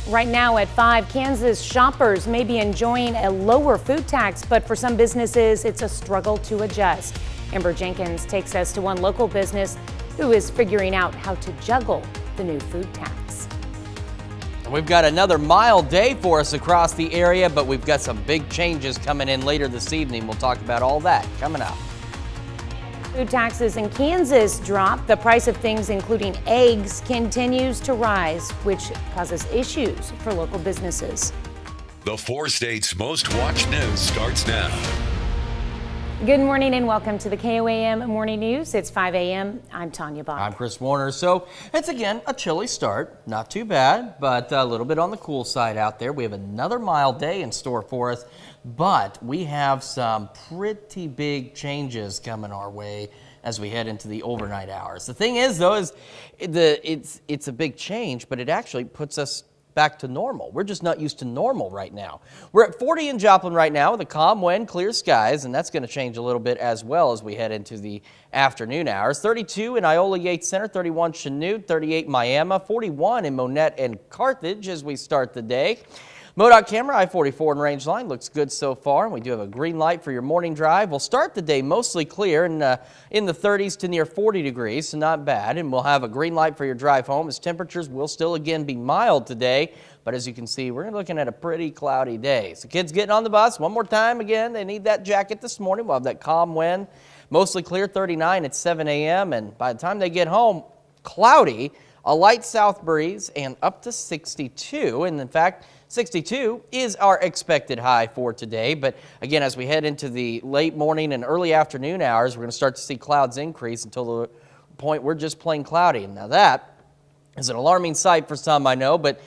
Right now at 5, Kansas shoppers may be enjoying a lower food tax, but for some businesses, it's a struggle to adjust. Amber Jenkins takes us to one local business who is figuring out how to juggle the new food tax. We've got another mild day for us across the area, but we've got some big changes coming in later this evening. We'll talk about all that coming up. Food taxes in Kansas drop. The price of things, including eggs, continues to rise, which causes issues for local businesses. The 4 states' most watched news starts now. Good morning and welcome to the KOAM Morning News. It's 5 a.m. I'm Tanya Bach. I'm Chris Warner. So it's again a chilly start. Not too bad, but a little bit on the cool side out there. We have another mild day in store for us, but we have some pretty big changes coming our way as we head into the overnight hours. The thing is, though, is it's a big change, but it actually puts us back to normal. We're just not used to normal right now. We're at 40 in Joplin right now with a calm wind, clear skies, and that's going to change a little bit as well as we head into the afternoon hours. 32 in Iola Yates Center, 31 Chanute, 38 Miami, 41 in Monette and Carthage as we start the day. MoDOT camera, I-44 and range line looks good so far, and we do have a green light for your morning drive. We'll start the day mostly clear and in the 30s to near 40 degrees, so not bad. And we'll have a green light for your drive home as temperatures will still again be mild today. But as you can see, we're looking at a pretty cloudy day. So kids getting on the bus, one more time again, they need that jacket this morning. We'll have that calm wind, mostly clear, 39 at 7 a.m. And by the time they get home, cloudy, a light south breeze, and up to 62. And in fact, 62 is our expected high for today. But again, as we head into the late morning and early afternoon hours, we're going to start to see clouds increase until the point we're just plain cloudy. And now that is an alarming sight for some, I know. But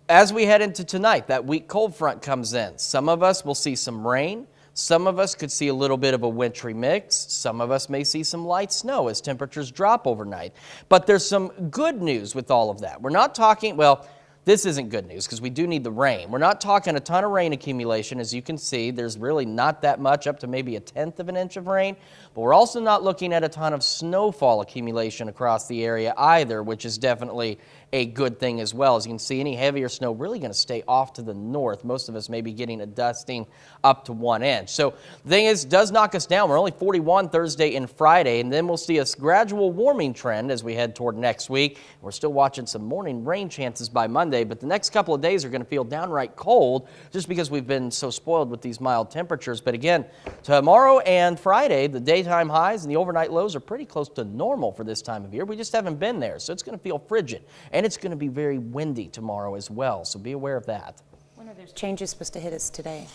as we head into tonight, that weak cold front comes in. Some of us will see some rain. Some of us could see a little bit of a wintry mix. Some of us may see some light snow as temperatures drop overnight. But there's some good news with all of that. We're not talking, well, this isn't good news because we do need the rain. We're not talking a ton of rain accumulation. As you can see, there's really not that much, up to maybe 1/10 of an inch of rain. But we're also not looking at a ton of snowfall accumulation across the area either, which is definitely a good thing as well. As you can see, any heavier snow really going to stay off to the north. Most of us may be getting a dusting up to 1 inch. So the thing is, it does knock us down. We're only 41 Thursday and Friday, and then we'll see a gradual warming trend as we head toward next week. We're still watching some morning rain chances by Monday, but the next couple of days are going to feel downright cold just because we've been so spoiled with these mild temperatures. But again, tomorrow and Friday, the daytime highs and the overnight lows are pretty close to normal for this time of year. We just haven't been there, so it's going to feel frigid. And it's going to be very windy tomorrow as well, so be aware of that. When are those changes supposed to hit us today?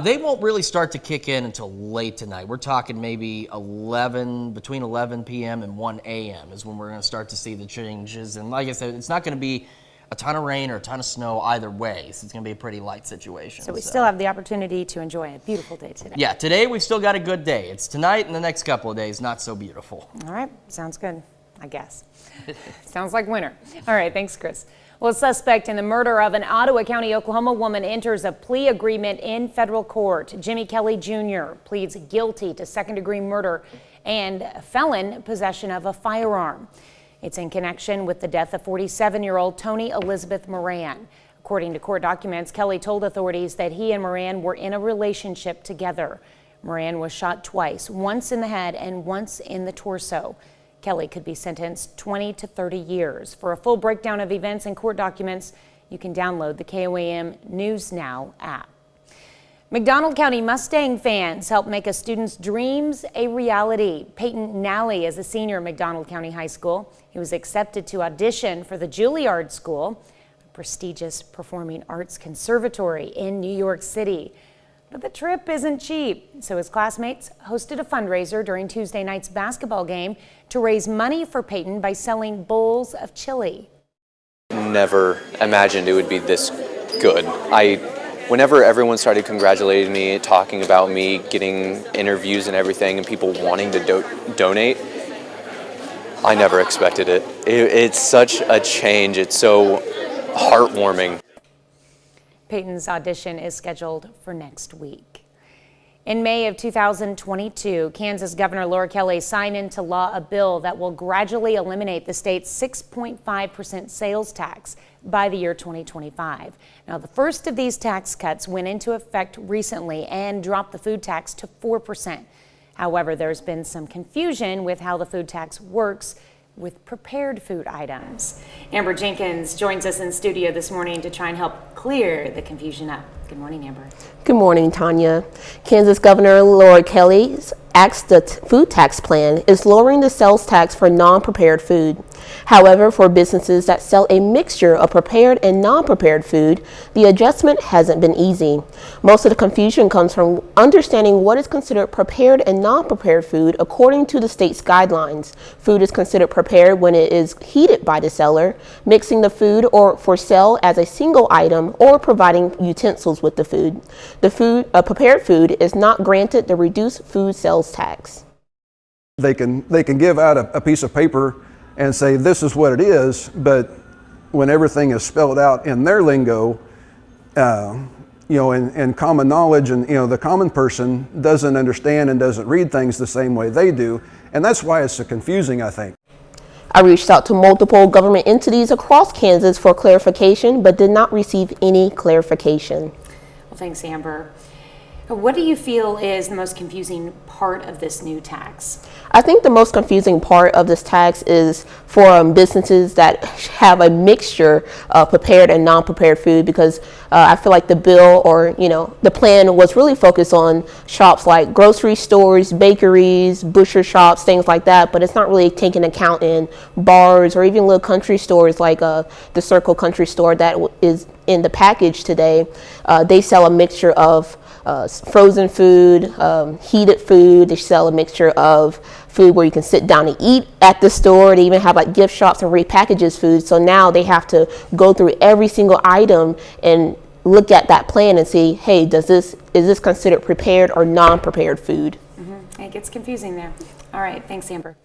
They won't really start to kick in until late tonight. We're talking maybe between 11 p.m. and 1 a.m. is when we're going to start to see the changes. And like I said, it's not going to be a ton of rain or a ton of snow either way, so it's going to be a pretty light situation. So we still have the opportunity to enjoy a beautiful day today. Yeah, today we've still got a good day. It's tonight and the next couple of days not so beautiful. All right, sounds good, I guess. Sounds like winter. All right, thanks, Chris. Well, a suspect in the murder of an Ottawa County, Oklahoma woman enters a plea agreement in federal court. Jimmy Kelly Jr. pleads guilty to second-degree murder and felon possession of a firearm. It's in connection with the death of 47-year-old Tony Elizabeth Moran. According to court documents, Kelly told authorities that he and Moran were in a relationship together. Moran was shot twice, once in the head and once in the torso. Kelly could be sentenced 20 to 30 years. For a full breakdown of events and court documents, you can download the KOAM News Now app. McDonald County Mustang fans help make a student's dreams a reality. Peyton Nally is a senior at McDonald County High School. He was accepted to audition for the Juilliard School, a prestigious performing arts conservatory in New York City. But the trip isn't cheap, so his classmates hosted a fundraiser during Tuesday night's basketball game to raise money for Peyton by selling bowls of chili. Never imagined it would be this good. Whenever everyone started congratulating me, talking about me, getting interviews and everything, and people wanting to donate, I never expected it. It's such a change. It's so heartwarming. Peyton's audition is scheduled for next week. In May of 2022, Kansas Governor Laura Kelly signed into law a bill that will gradually eliminate the state's 6.5% sales tax by the year 2025. Now, the first of these tax cuts went into effect recently and dropped the food tax to 4%. However, there's been some confusion with how the food tax works with prepared food items. Amber Jenkins joins us in studio this morning to try and help clear the confusion up. Good morning, Amber. Good morning, Tanya. Kansas Governor Laura Kelly's the food tax plan is lowering the sales tax for non-prepared food. However, for businesses that sell a mixture of prepared and non-prepared food, the adjustment hasn't been easy. Most of the confusion comes from understanding what is considered prepared and non-prepared food according to the state's guidelines. Food is considered prepared when it is heated by the seller, mixing the food or for sale as a single item, or providing utensils with the food. Prepared food is not granted the reduced food sales tax. They can give out a piece of paper and say this is what it is, but when everything is spelled out in their lingo, in common knowledge, and the common person doesn't understand and doesn't read things the same way they do, and that's why it's so confusing, I think. I reached out to multiple government entities across Kansas for clarification, but did not receive any clarification. Well, thanks, Amber. What do you feel is the most confusing part of this new tax? I think the most confusing part of this tax is for businesses that have a mixture of prepared and non-prepared food, because I feel like the bill or the plan was really focused on shops like grocery stores, bakeries, butcher shops, things like that, but it's not really taking account in bars or even little country stores like the Circle Country Store that is in the package today. They sell a mixture of frozen food, heated food. They sell a mixture of food where you can sit down and eat at the store. They even have like gift shops and repackages food. So now they have to go through every single item and look at that plan and see, hey, is this considered prepared or non-prepared food? It gets confusing there. All right, thanks, Amber.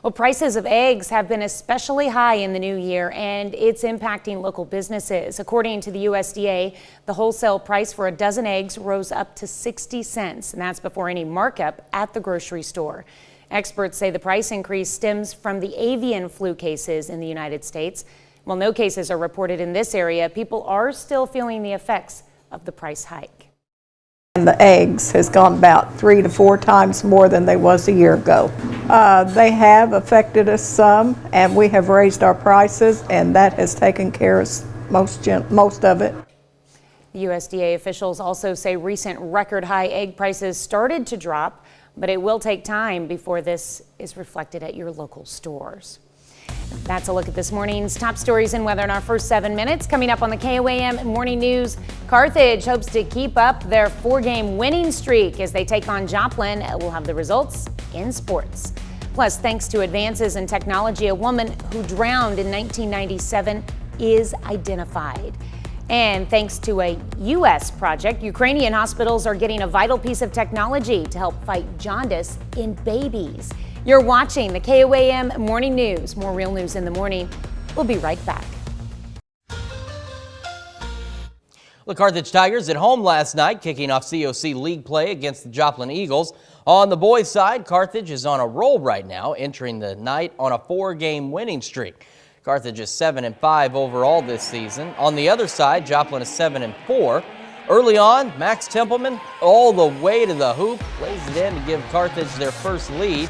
Well, prices of eggs have been especially high in the new year, and it's impacting local businesses. According to the USDA, the wholesale price for a dozen eggs rose up to 60 cents, and that's before any markup at the grocery store. Experts say the price increase stems from the avian flu cases in the United States. While no cases are reported in this area, people are still feeling the effects of the price hike. And the eggs has gone about 3 to 4 times more than they was a year ago. They have affected us some, and we have raised our prices, and that has taken care of most of it. The USDA officials also say recent record high egg prices started to drop, but it will take time before this is reflected at your local stores. That's a look at this morning's top stories and weather in our first 7 minutes. Coming up on the KOAM Morning News, Carthage hopes to keep up their 4-game winning streak as they take on Joplin. We'll have the results in sports. Plus, thanks to advances in technology, a woman who drowned in 1997 is identified. And thanks to a U.S. project, Ukrainian hospitals are getting a vital piece of technology to help fight jaundice in babies. You're watching the KOAM Morning News. More real news in the morning. We'll be right back. The Carthage Tigers at home last night, kicking off COC League play against the Joplin Eagles. On the boys' side, Carthage is on a roll right now, entering the night on a 4-game winning streak. Carthage is 7-5 overall this season. On the other side, Joplin is 7-4. Early on, Max Templeman all the way to the hoop, lays it in to give Carthage their first lead.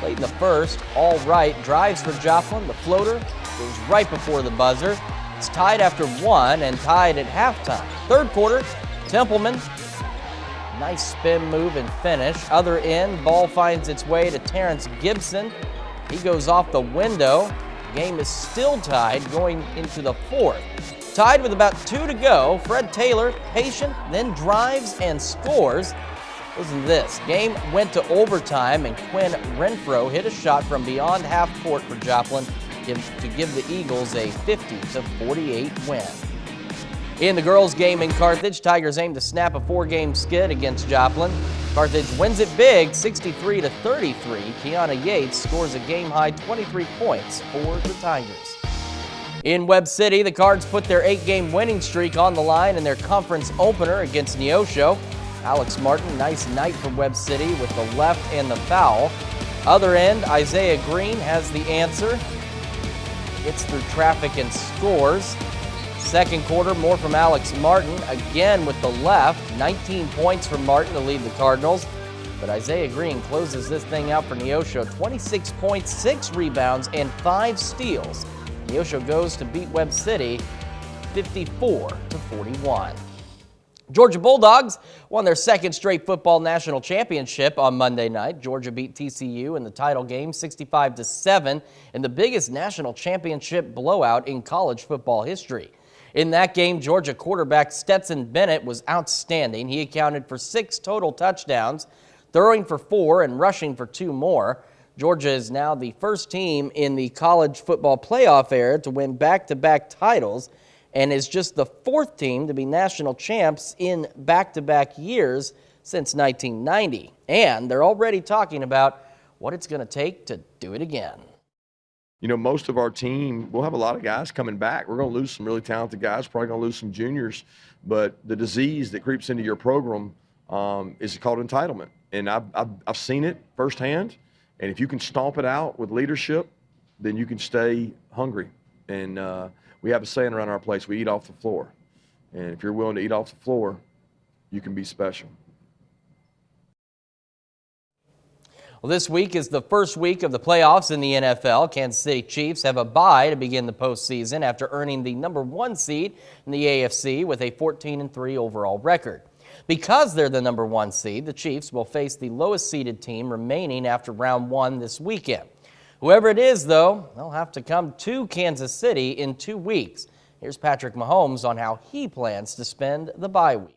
Late in the first, all right, drives for Joplin. The floater goes right before the buzzer. It's tied after 1 and tied at halftime. Third quarter, Templeman, nice spin move and finish. Other end, ball finds its way to Terrence Gibson. He goes off the window. Game is still tied going into the fourth. Tied with about 2 to go, Fred Taylor, patient, then drives and scores. Listen to this. Game went to overtime, and Quinn Renfro hit a shot from beyond half court for Joplin to give the Eagles a 50-48 win. In the girls' game in Carthage, Tigers aim to snap a 4-game skid against Joplin. Carthage wins it big, 63-33. Kiana Yates scores a game-high 23 points for the Tigers. In Webb City, the Cards put their 8-game winning streak on the line in their conference opener against Neosho. Alex Martin, nice night for Webb City with the left and the foul. Other end, Isaiah Green has the answer. Gets through traffic and scores. Second quarter, more from Alex Martin, again with the left. 19 points from Martin to lead the Cardinals. But Isaiah Green closes this thing out for Neosho. 26 points, 6 rebounds, and 5 steals. Neosho goes to beat Webb City 54-41. Georgia Bulldogs won their second straight football national championship on Monday night. Georgia beat TCU in the title game 65-7 in the biggest national championship blowout in college football history. In that game, Georgia quarterback Stetson Bennett was outstanding. He accounted for 6 total touchdowns, throwing for 4 and rushing for 2 more. Georgia is now the first team in the college football playoff era to win back-to-back titles and is just the 4th team to be national champs in back-to-back years since 1990. And they're already talking about what it's going to take to do it again. You know, most of our team, we'll have a lot of guys coming back. We're going to lose some really talented guys, probably going to lose some juniors. But the disease that creeps into your program is called entitlement. And I've seen it firsthand. And if you can stomp it out with leadership, then you can stay hungry. And we have a saying around our place, we eat off the floor. And if you're willing to eat off the floor, you can be special. Well, this week is the first week of the playoffs in the NFL. Kansas City Chiefs have a bye to begin the postseason after earning the #1 seed in the AFC with a 14-3 overall record. Because they're the #1 seed, the Chiefs will face the lowest seeded team remaining after round 1 this weekend. Whoever it is, though, they'll have to come to Kansas City in 2 weeks. Here's Patrick Mahomes on how he plans to spend the bye week.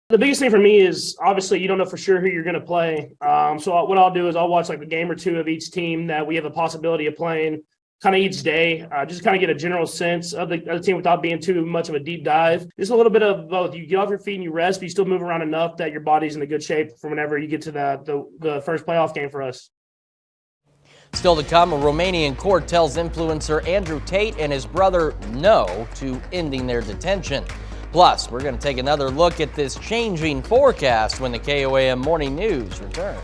The biggest thing for me is obviously you don't know for sure who you're going to play. So what I'll do is I'll watch like a game or 2 of each team that we have a possibility of playing kind of each day, just kind of get a general sense of the team without being too much of a deep dive. Just a little bit of both. You get off your feet and you rest, but you still move around enough that your body's in a good shape for whenever you get to the first playoff game for us. Still to come, a Romanian court tells influencer Andrew Tate and his brother no to ending their detention. Plus, we're going to take another look at this changing forecast when the KOAM Morning News returns.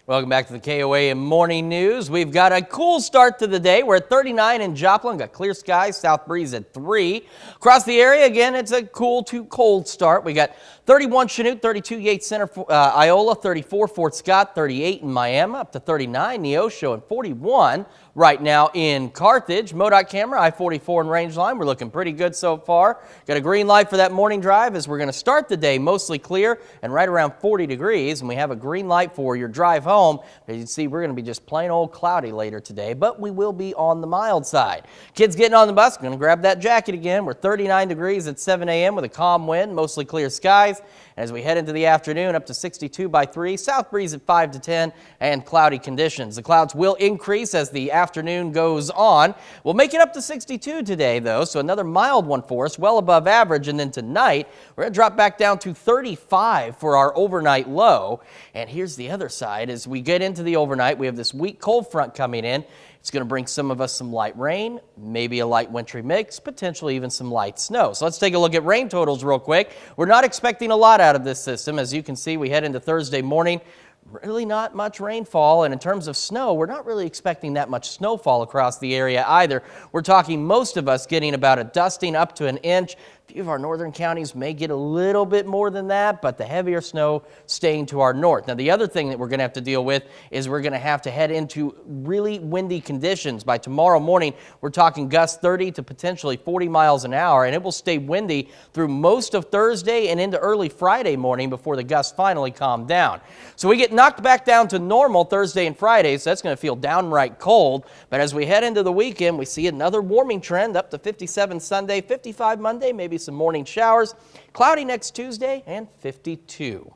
Welcome back to the KOAM Morning News. We've got a cool start to the day. We're at 39 in Joplin, got clear skies, south breeze at 3. Across the area, again, it's a cool to cold start. We got 31 Chanute, 32 Yates Center, Iola, 34 Fort Scott, 38 in Miami, up to 39 Neosho, and 41 right now in Carthage. MoDOT camera, I-44 and Rangeline. We're looking pretty good so far. Got a green light for that morning drive as we're going to start the day mostly clear and right around 40 degrees. And we have a green light for your drive home. As you can see, we're going to be just plain old cloudy later today, but we will be on the mild side. Kids getting on the bus, going to grab that jacket again. We're 39 degrees at 7 a.m. with a calm wind, mostly clear skies. As we head into the afternoon, up to 62 by 3, south breeze at 5 to 10, and cloudy conditions. The clouds will increase as the afternoon goes on. We'll make it up to 62 today, though, so another mild one for us, well above average. And then tonight, we're going to drop back down to 35 for our overnight low. And here's the other side. As we get into the overnight, we have this weak cold front coming in. It's going to bring some of us some light rain, maybe a light wintry mix, potentially even some light snow. So let's take a look at rain totals real quick. We're not expecting a lot out of this system. As you can see, we head into Thursday morning. Really not much rainfall, and in terms of snow, we're not really expecting that much snowfall across the area either. We're talking most of us getting about a dusting up to an inch. A few of our northern counties may get a little bit more than that, but the heavier snow staying to our north. Now, the other thing that we're going to have to deal with is we're going to have to head into really windy conditions. By tomorrow morning, we're talking gusts 30 to potentially 40 miles an hour, and it will stay windy through most of Thursday and into early Friday morning before the gusts finally calm down. So we get knocked back down to normal Thursday and Friday, so that's going to feel downright cold. But as we head into the weekend, we see another warming trend up to 57 Sunday, 55 Monday, maybe some morning showers, cloudy next Tuesday, and 52.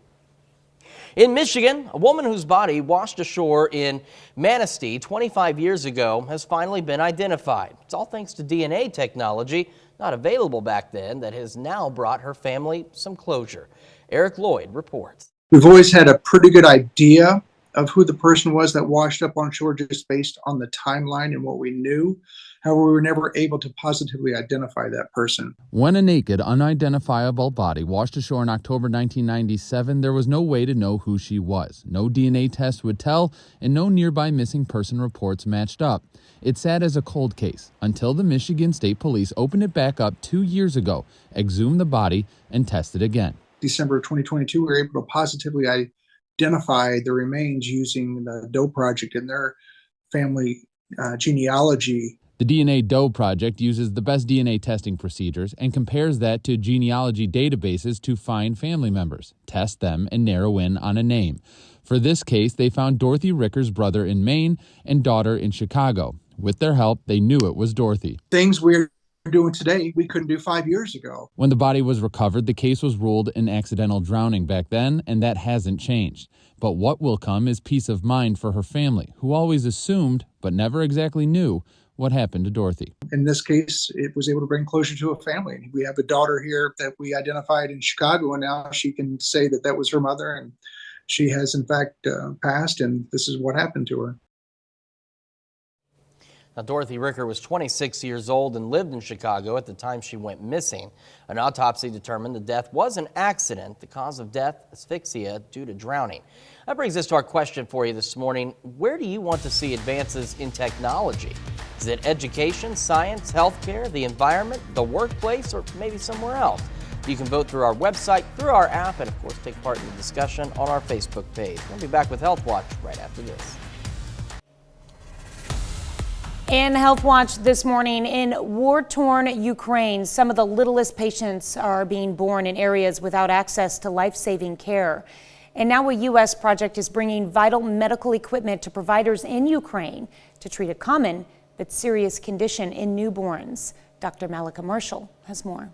In Michigan, a woman whose body washed ashore in Manistee 25 years ago has finally been identified. It's all thanks to DNA technology, not available back then, that has now brought her family some closure. Eric Lloyd reports. We've always had a pretty good idea of who the person was that washed up on shore just based on the timeline and what we knew. However, we were never able to positively identify that person. When a naked, unidentifiable body washed ashore in October 1997, there was no way to know who she was. No DNA test would tell, and no nearby missing person reports matched up. It sat as a cold case until the Michigan State Police opened it back up 2 years ago, exhumed the body, and tested again. December of 2022, we were able to positively identify the remains using the DOE project and their family genealogy. The DNA DOE project uses the best DNA testing procedures and compares that to genealogy databases to find family members, test them, and narrow in on a name. For this case, they found Dorothy Ricker's brother in Maine and daughter in Chicago. With their help, they knew it was Dorothy. Things we're doing today, we couldn't do 5 years ago. When the body was recovered, the case was ruled an accidental drowning back then, and that hasn't changed. But what will come is peace of mind for her family, who always assumed, but never exactly knew, what happened to Dorothy. In this case, it was able to bring closure to a family. We have a daughter here that we identified in Chicago, and now she can say that that was her mother, and she has in fact passed, and this is what happened to her. Now, Dorothy Ricker was 26 years old and lived in Chicago at the time she went missing. An autopsy determined the death was an accident. The cause of death, asphyxia due to drowning. That brings us to our question for you this morning. Where do you want to see advances in technology? Is it education, science, healthcare, the environment, the workplace, or maybe somewhere else? You can vote through our website, through our app, and of course take part in the discussion on our Facebook page. We'll be back with Health Watch right after this. In Health Watch this morning, in war-torn Ukraine, some of the littlest patients are being born in areas without access to life-saving care. And now a U.S. project is bringing vital medical equipment to providers in Ukraine to treat a common but serious condition in newborns. Dr. Malika Marshall has more.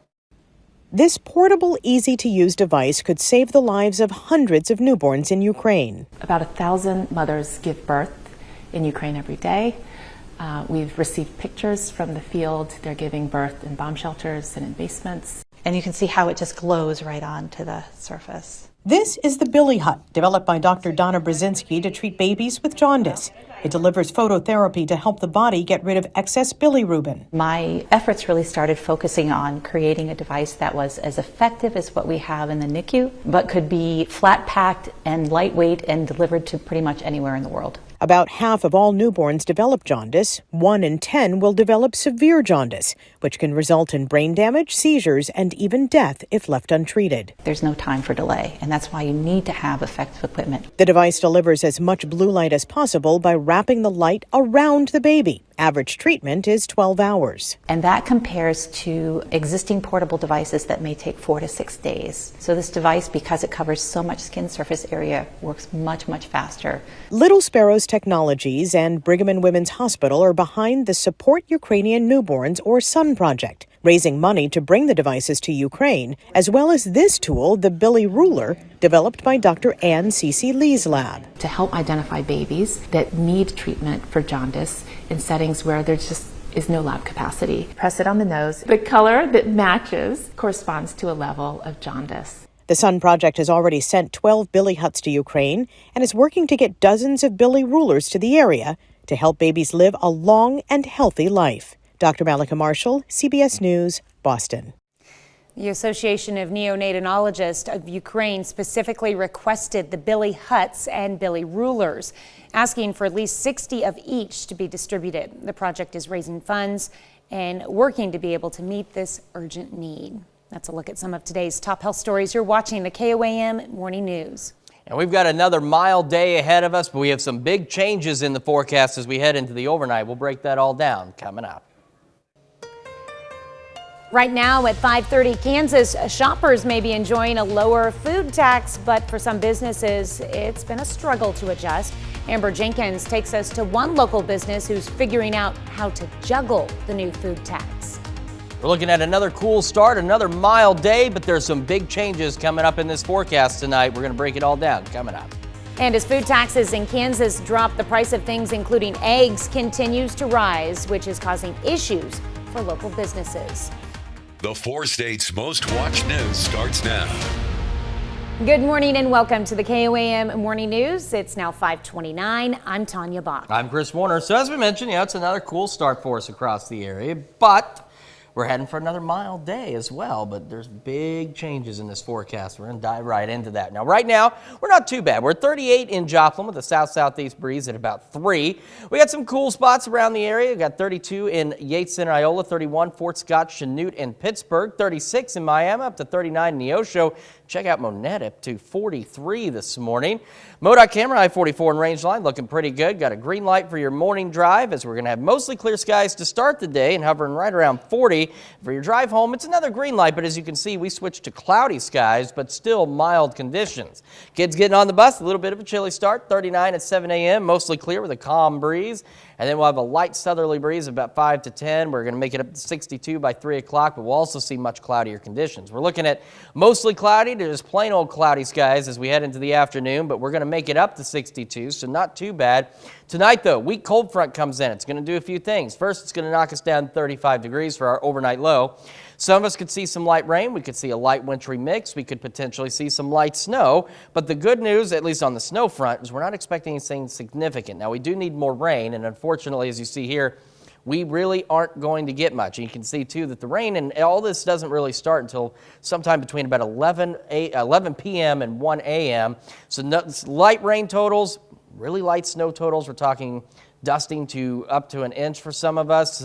This portable, easy-to-use device could save the lives of hundreds of newborns in Ukraine. About 1,000 mothers give birth in Ukraine every day. We've received pictures from the field. They're giving birth in bomb shelters and in basements. And you can see how it just glows right onto the surface. This is the Billy Hut, developed by Dr. Donna Brzezinski to treat babies with jaundice. It delivers phototherapy to help the body get rid of excess bilirubin. My efforts really started focusing on creating a device that was as effective as what we have in the NICU, but could be flat packed and lightweight and delivered to pretty much anywhere in the world. About half of all newborns develop jaundice. 1 in 10 will develop severe jaundice, which can result in brain damage, seizures, and even death if left untreated. There's no time for delay, and that's why you need to have effective equipment. The device delivers as much blue light as possible by wrapping the light around the baby. Average treatment is 12 hours. And that compares to existing portable devices that may take 4 to 6 days. So this device, because it covers so much skin surface area, works much, much faster. Little Sparrows Technologies and Brigham and Women's Hospital are behind the Support Ukrainian Newborns, or SUN project, raising money to bring the devices to Ukraine, as well as this tool, the Billy Ruler, developed by Dr. Ann C.C. Lee's lab. To help identify babies that need treatment for jaundice in settings where there just is no lab capacity. Press it on the nose. The color that matches corresponds to a level of jaundice. The SUN project has already sent 12 Billy Huts to Ukraine and is working to get dozens of Billy Rulers to the area to help babies live a long and healthy life. Dr. Malika Marshall, CBS News, Boston. The Association of Neonatologists of Ukraine specifically requested the Billy Huts and Billy Rulers, asking for at least 60 of each to be distributed. The project is raising funds and working to be able to meet this urgent need. That's a look at some of today's top health stories. You're watching the KOAM Morning News. And we've got another mild day ahead of us, but we have some big changes in the forecast as we head into the overnight. We'll break that all down coming up. Right now at 5:30, Kansas shoppers may be enjoying a lower food tax, but for some businesses, it's been a struggle to adjust. Amber Jenkins takes us to one local business who's figuring out how to juggle the new food tax. We're looking at another cool start, another mild day, but there's some big changes coming up in this forecast tonight. We're going to break it all down coming up. And as food taxes in Kansas drop, the price of things, including eggs, continues to rise, which is causing issues for local businesses. The 4 states' most watched news starts now. Good morning and welcome to the KOAM Morning News. It's now 5:29. I'm Tanya Bach. I'm Chris Warner. So as we mentioned, it's another cool start for us across the area, but we're heading for another mild day as well, but there's big changes in this forecast. We're going to dive right into that. Now, right now, we're not too bad. We're 38 in Joplin with a south-southeast breeze at about 3. We got some cool spots around the area. We got 32 in Yates Center, Iola, 31 Fort Scott, Chanute, and Pittsburgh, 36 in Miami, up to 39 in Neosho. Check out Monette up to 43 this morning. MoDOT camera I-44 and range line looking pretty good. Got a green light for your morning drive as we're going to have mostly clear skies to start the day and hovering right around 40. For your drive home, it's another green light, but as you can see, we switched to cloudy skies, but still mild conditions. Kids getting on the bus, a little bit of a chilly start, 39 at 7 a.m., mostly clear with a calm breeze. And then we'll have a light southerly breeze of about 5 to 10. We're going to make it up to 62 by 3 o'clock, but we'll also see much cloudier conditions. We're looking at mostly cloudy to just plain old cloudy skies as we head into the afternoon, but we're going to make it up to 62, so not too bad. Tonight, though, weak cold front comes in. It's going to do a few things. First, it's going to knock us down 35 degrees for our overnight low. Some of us could see some light rain. We could see a light wintry mix. We could potentially see some light snow. But the good news, at least on the snow front, is we're not expecting anything significant. Now, we do need more rain, and unfortunately, as you see here, we really aren't going to get much. And you can see, too, that the rain and all this doesn't really start until sometime between about 11 p.m. and 1 a.m. So light rain totals, really light snow totals. We're talking dusting to up to an inch for some of us.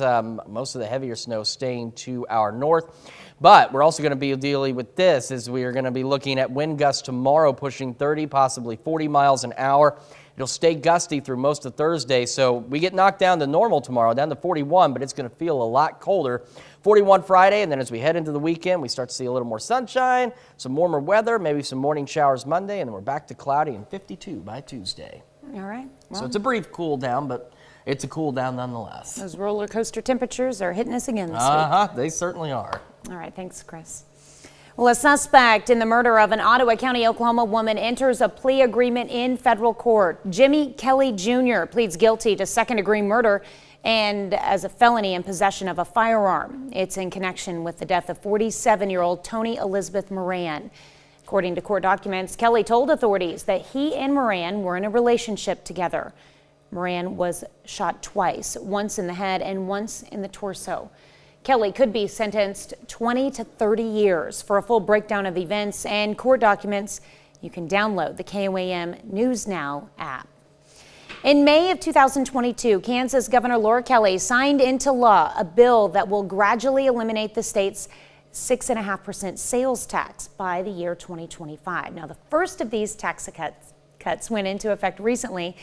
Most of the heavier snow staying to our north. But we're also going to be dealing with this as we are going to be looking at wind gusts tomorrow pushing 30, possibly 40 miles an hour. It'll stay gusty through most of Thursday, so we get knocked down to normal tomorrow, down to 41, but it's going to feel a lot colder. 41 Friday, and then as we head into the weekend, we start to see a little more sunshine, some warmer weather, maybe some morning showers Monday, and then we're back to cloudy and 52 by Tuesday. All right. Well, so it's a brief cool down, but it's a cool down nonetheless. those roller coaster temperatures are hitting us again this week. They certainly are. All right. Thanks, Chris. Well, a suspect in the murder of an Ottawa County, Oklahoma woman enters a plea agreement in federal court. Jimmy Kelly Jr. pleads guilty to second-degree murder and as a felony in possession of a firearm. It's in connection with the death of 47-year-old Tony Elizabeth Moran. According to court documents, Kelly told authorities that he and Moran were in a relationship together. Moran was shot twice, once in the head and once in the torso. Kelly could be sentenced 20 to 30 years. For a full breakdown of events and court documents, you can download the KOAM News Now app. In May of 2022, Kansas Governor Laura Kelly signed into law a bill that will gradually eliminate the state's 6.5% sales tax by the year 2025. Now, the first of these tax cuts went into effect recently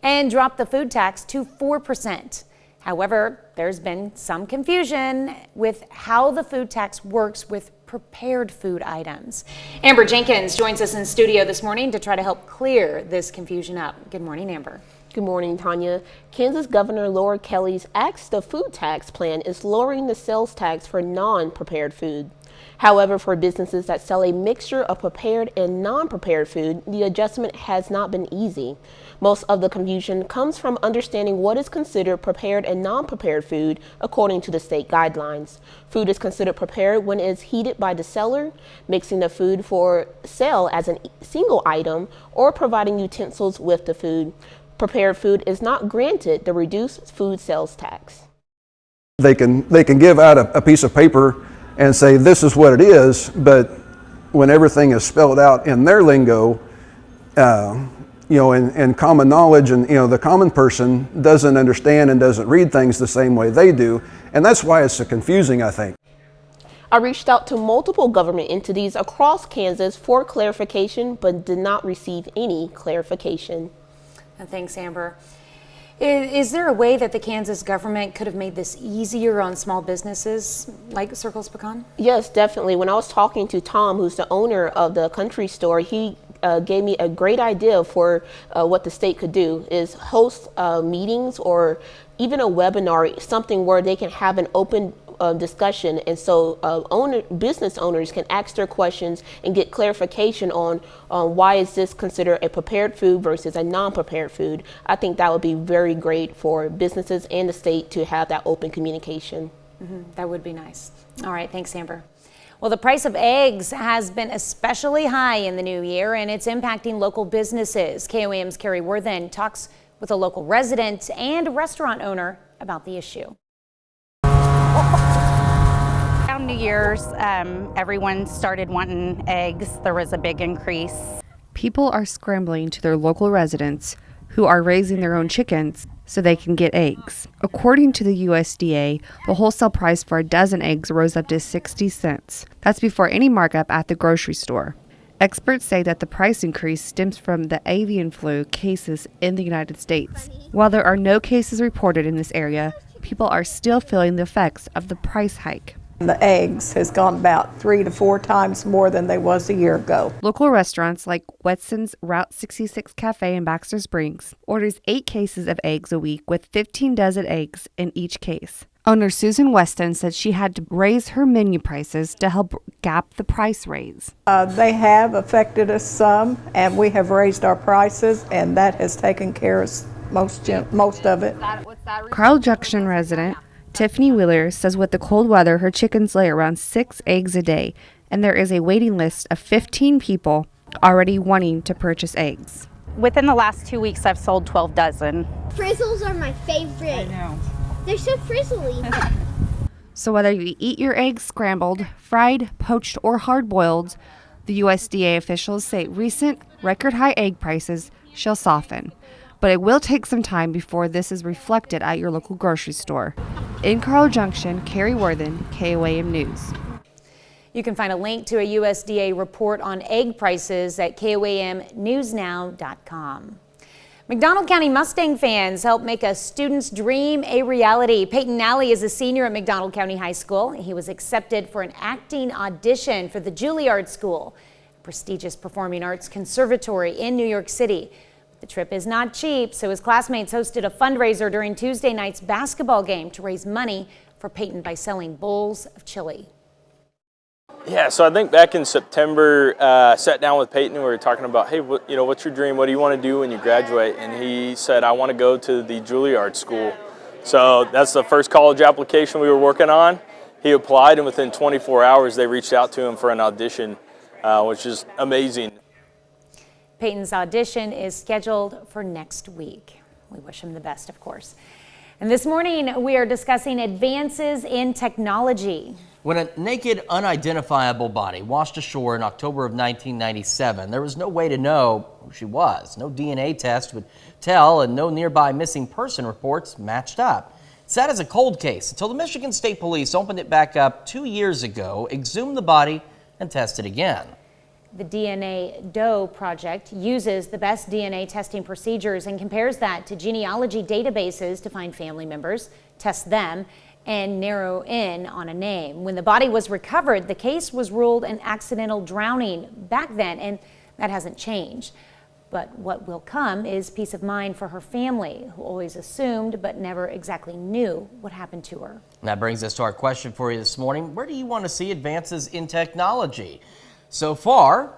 and dropped the food tax to 4%. However, there's been some confusion with how the food tax works with prepared food items. Amber Jenkins joins us in studio this morning to try to help clear this confusion up. Good morning, Amber. Good morning, Tanya. Kansas Governor Laura Kelly's Axe the Food Tax plan is lowering the sales tax for non-prepared food. However, for businesses that sell a mixture of prepared and non-prepared food, the adjustment has not been easy. Most of the confusion comes from understanding what is considered prepared and non-prepared food according to the state guidelines. Food is considered prepared when it is heated by the seller, mixing the food for sale as a single item, or providing utensils with the food. Prepared food is not granted the reduced food sales tax. They can give out a piece of paper and say this is what it is, but when everything is spelled out in their lingo, in common knowledge, and the common person doesn't understand and doesn't read things the same way they do, and that's why it's so confusing, I think. I reached out to multiple government entities across Kansas for clarification, but did not receive any clarification. Thanks, Amber. Is there a way that the Kansas government could have made this easier on small businesses like Circles Pecan? Yes, definitely. When I was talking to Tom, who's the owner of the country store, he gave me a great idea for what the state could do is host meetings or even a webinar, something where they can have an open discussion, and so business owners can ask their questions and get clarification on why is this considered a prepared food versus a non-prepared food. I think that would be very great for businesses and the state to have that open communication. That would be nice. All right, thanks, Amber. Well, the price of eggs has been especially high in the new year, and it's impacting local businesses. KOAM's Carrie Worthen talks with a local resident and restaurant owner about the issue. Around New Year's, everyone started wanting eggs. There was a big increase. People are scrambling to their local residents who are raising their own chickens so they can get eggs. According to the USDA, the wholesale price for a dozen eggs rose up to 60 cents. That's before any markup at the grocery store. Experts say that the price increase stems from the avian flu cases in the United States. While there are no cases reported in this area, people are still feeling the effects of the price hike. The eggs has gone about 3 to 4 times more than they was a year ago. Local restaurants like Wetson's Route 66 Cafe in Baxter Springs orders 8 cases of eggs a week with 15 dozen eggs in each case. Owner Susan Weston said she had to raise her menu prices to help gap the price raise. They have affected us some, and we have raised our prices, and that has taken care of most of it. Carl Junction resident Tiffany Wheeler says with the cold weather, her chickens lay around 6 eggs a day, and there is a waiting list of 15 people already wanting to purchase eggs. Within the last 2 weeks, I've sold 12 dozen. Frizzles are my favorite. I know. They're so frizzly. So whether you eat your eggs scrambled, fried, poached, or hard-boiled, the USDA officials say recent record-high egg prices shall soften. But it will take some time before this is reflected at your local grocery store. In Carl Junction, Carrie Worthen, KOAM News. You can find a link to a USDA report on egg prices at KOAMnewsnow.com. McDonald County Mustang fans help make a student's dream a reality. Peyton Nally is a senior at McDonald County High School. He was accepted for an acting audition for the Juilliard School, a prestigious performing arts conservatory in New York City. The trip is not cheap, so his classmates hosted a fundraiser during Tuesday night's basketball game to raise money for Peyton by selling bowls of chili. Yeah, so I think back in September, sat down with Peyton and we were talking about, hey, what's your dream? What do you want to do when you graduate? And he said, I want to go to the Juilliard School. So that's the first college application we were working on. He applied, and within 24 hours, they reached out to him for an audition, which is amazing. Peyton's audition is scheduled for next week. We wish him the best, of course. And this morning, we are discussing advances in technology. When a naked, unidentifiable body washed ashore in October of 1997, there was no way to know who she was. No DNA test would tell, and no nearby missing person reports matched up. It sat as a cold case until the Michigan State Police opened it back up 2 years ago, exhumed the body, and tested again. The DNA DOE project uses the best DNA testing procedures and compares that to genealogy databases to find family members, test them, and narrow in on a name. When the body was recovered, the case was ruled an accidental drowning back then, and that hasn't changed. But what will come is peace of mind for her family, who always assumed but never exactly knew what happened to her. And that brings us to our question for you this morning. Where do you want to see advances in technology? So far,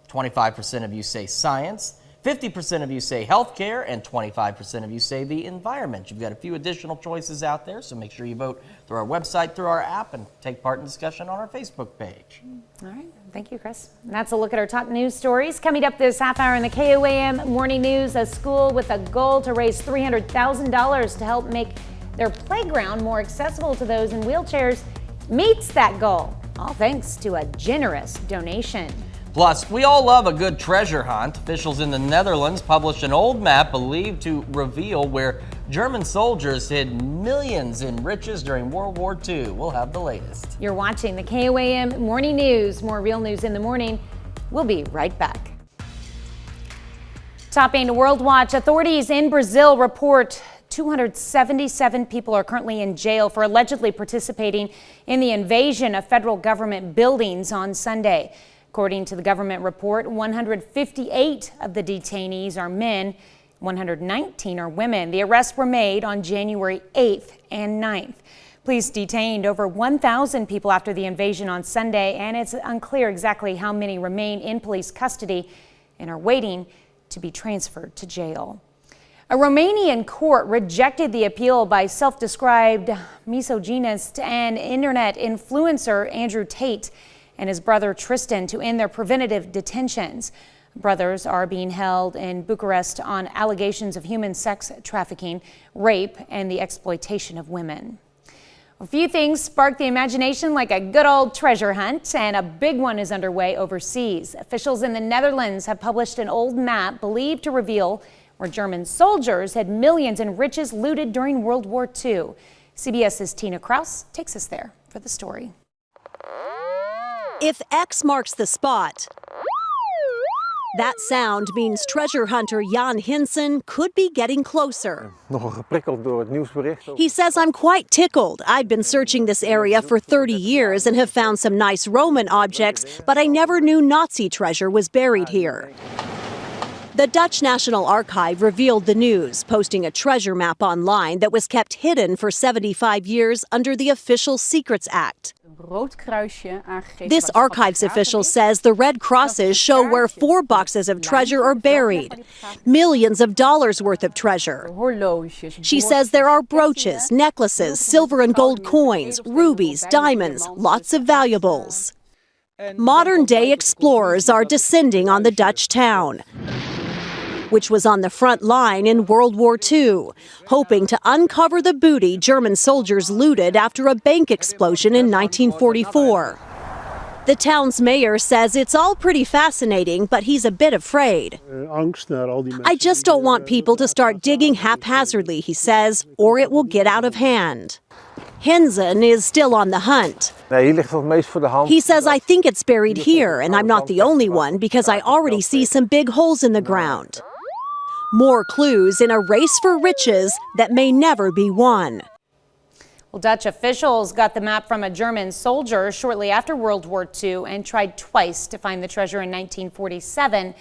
25% of you say science, 50% of you say healthcare, and 25% of you say the environment. You've got a few additional choices out there, so make sure you vote through our website, through our app, and take part in discussion on our Facebook page. All right. Thank you, Chris. And that's a look at our top news stories. Coming up this half hour in the KOAM Morning News, a school with a goal to raise $300,000 to help make their playground more accessible to those in wheelchairs meets that goal, all thanks to a generous donation. Plus, we all love a good treasure hunt. Officials in the Netherlands published an old map believed to reveal where German soldiers hid millions in riches during World War II. We'll have the latest. You're watching the KOAM Morning News. More real news in the morning. We'll be right back. Topping World Watch, authorities in Brazil report 277 people are currently in jail for allegedly participating in the invasion of federal government buildings on Sunday. According to the government report, 158 of the detainees are men, 119 are women. The arrests were made on January 8th and 9th. Police detained over 1,000 people after the invasion on Sunday, and it's unclear exactly how many remain in police custody and are waiting to be transferred to jail. A Romanian court rejected the appeal by self-described misogynist and internet influencer Andrew Tate. and his brother Tristan to end their preventative detentions. Brothers are being held in Bucharest on allegations of human sex trafficking, rape, and the exploitation of women. A few things spark the imagination like a good old treasure hunt, and a big one is underway overseas. Officials in the Netherlands have published an old map believed to reveal where German soldiers had millions in riches looted during World War II. CBS's Tina Kraus takes us there for the story. If X marks the spot, that sound means treasure hunter Jan Hinsen could be getting closer. He says, "I'm quite tickled. I've been searching this area for 30 years and have found some nice Roman objects, but I never knew Nazi treasure was buried here." The Dutch National Archive revealed the news, posting a treasure map online that was kept hidden for 75 years under the Official Secrets Act. This archives official says the red crosses show where 4 boxes of treasure are buried. Millions of dollars worth of treasure. She says there are brooches, necklaces, silver and gold coins, rubies, diamonds, lots of valuables. Modern-day explorers are descending on the Dutch town, which was on the front line in World War II, hoping to uncover the booty German soldiers looted after a bank explosion in 1944. The town's mayor says it's all pretty fascinating, but he's a bit afraid. "I just don't want people to start digging haphazardly," he says, "or it will get out of hand." Hinsen is still on the hunt. He says, "I think it's buried here, and I'm not the only one because I already see some big holes in the ground." More clues in a race for riches that may never be won. Well, Dutch officials got the map from a German soldier shortly after World War II and tried twice to find the treasure in 1947,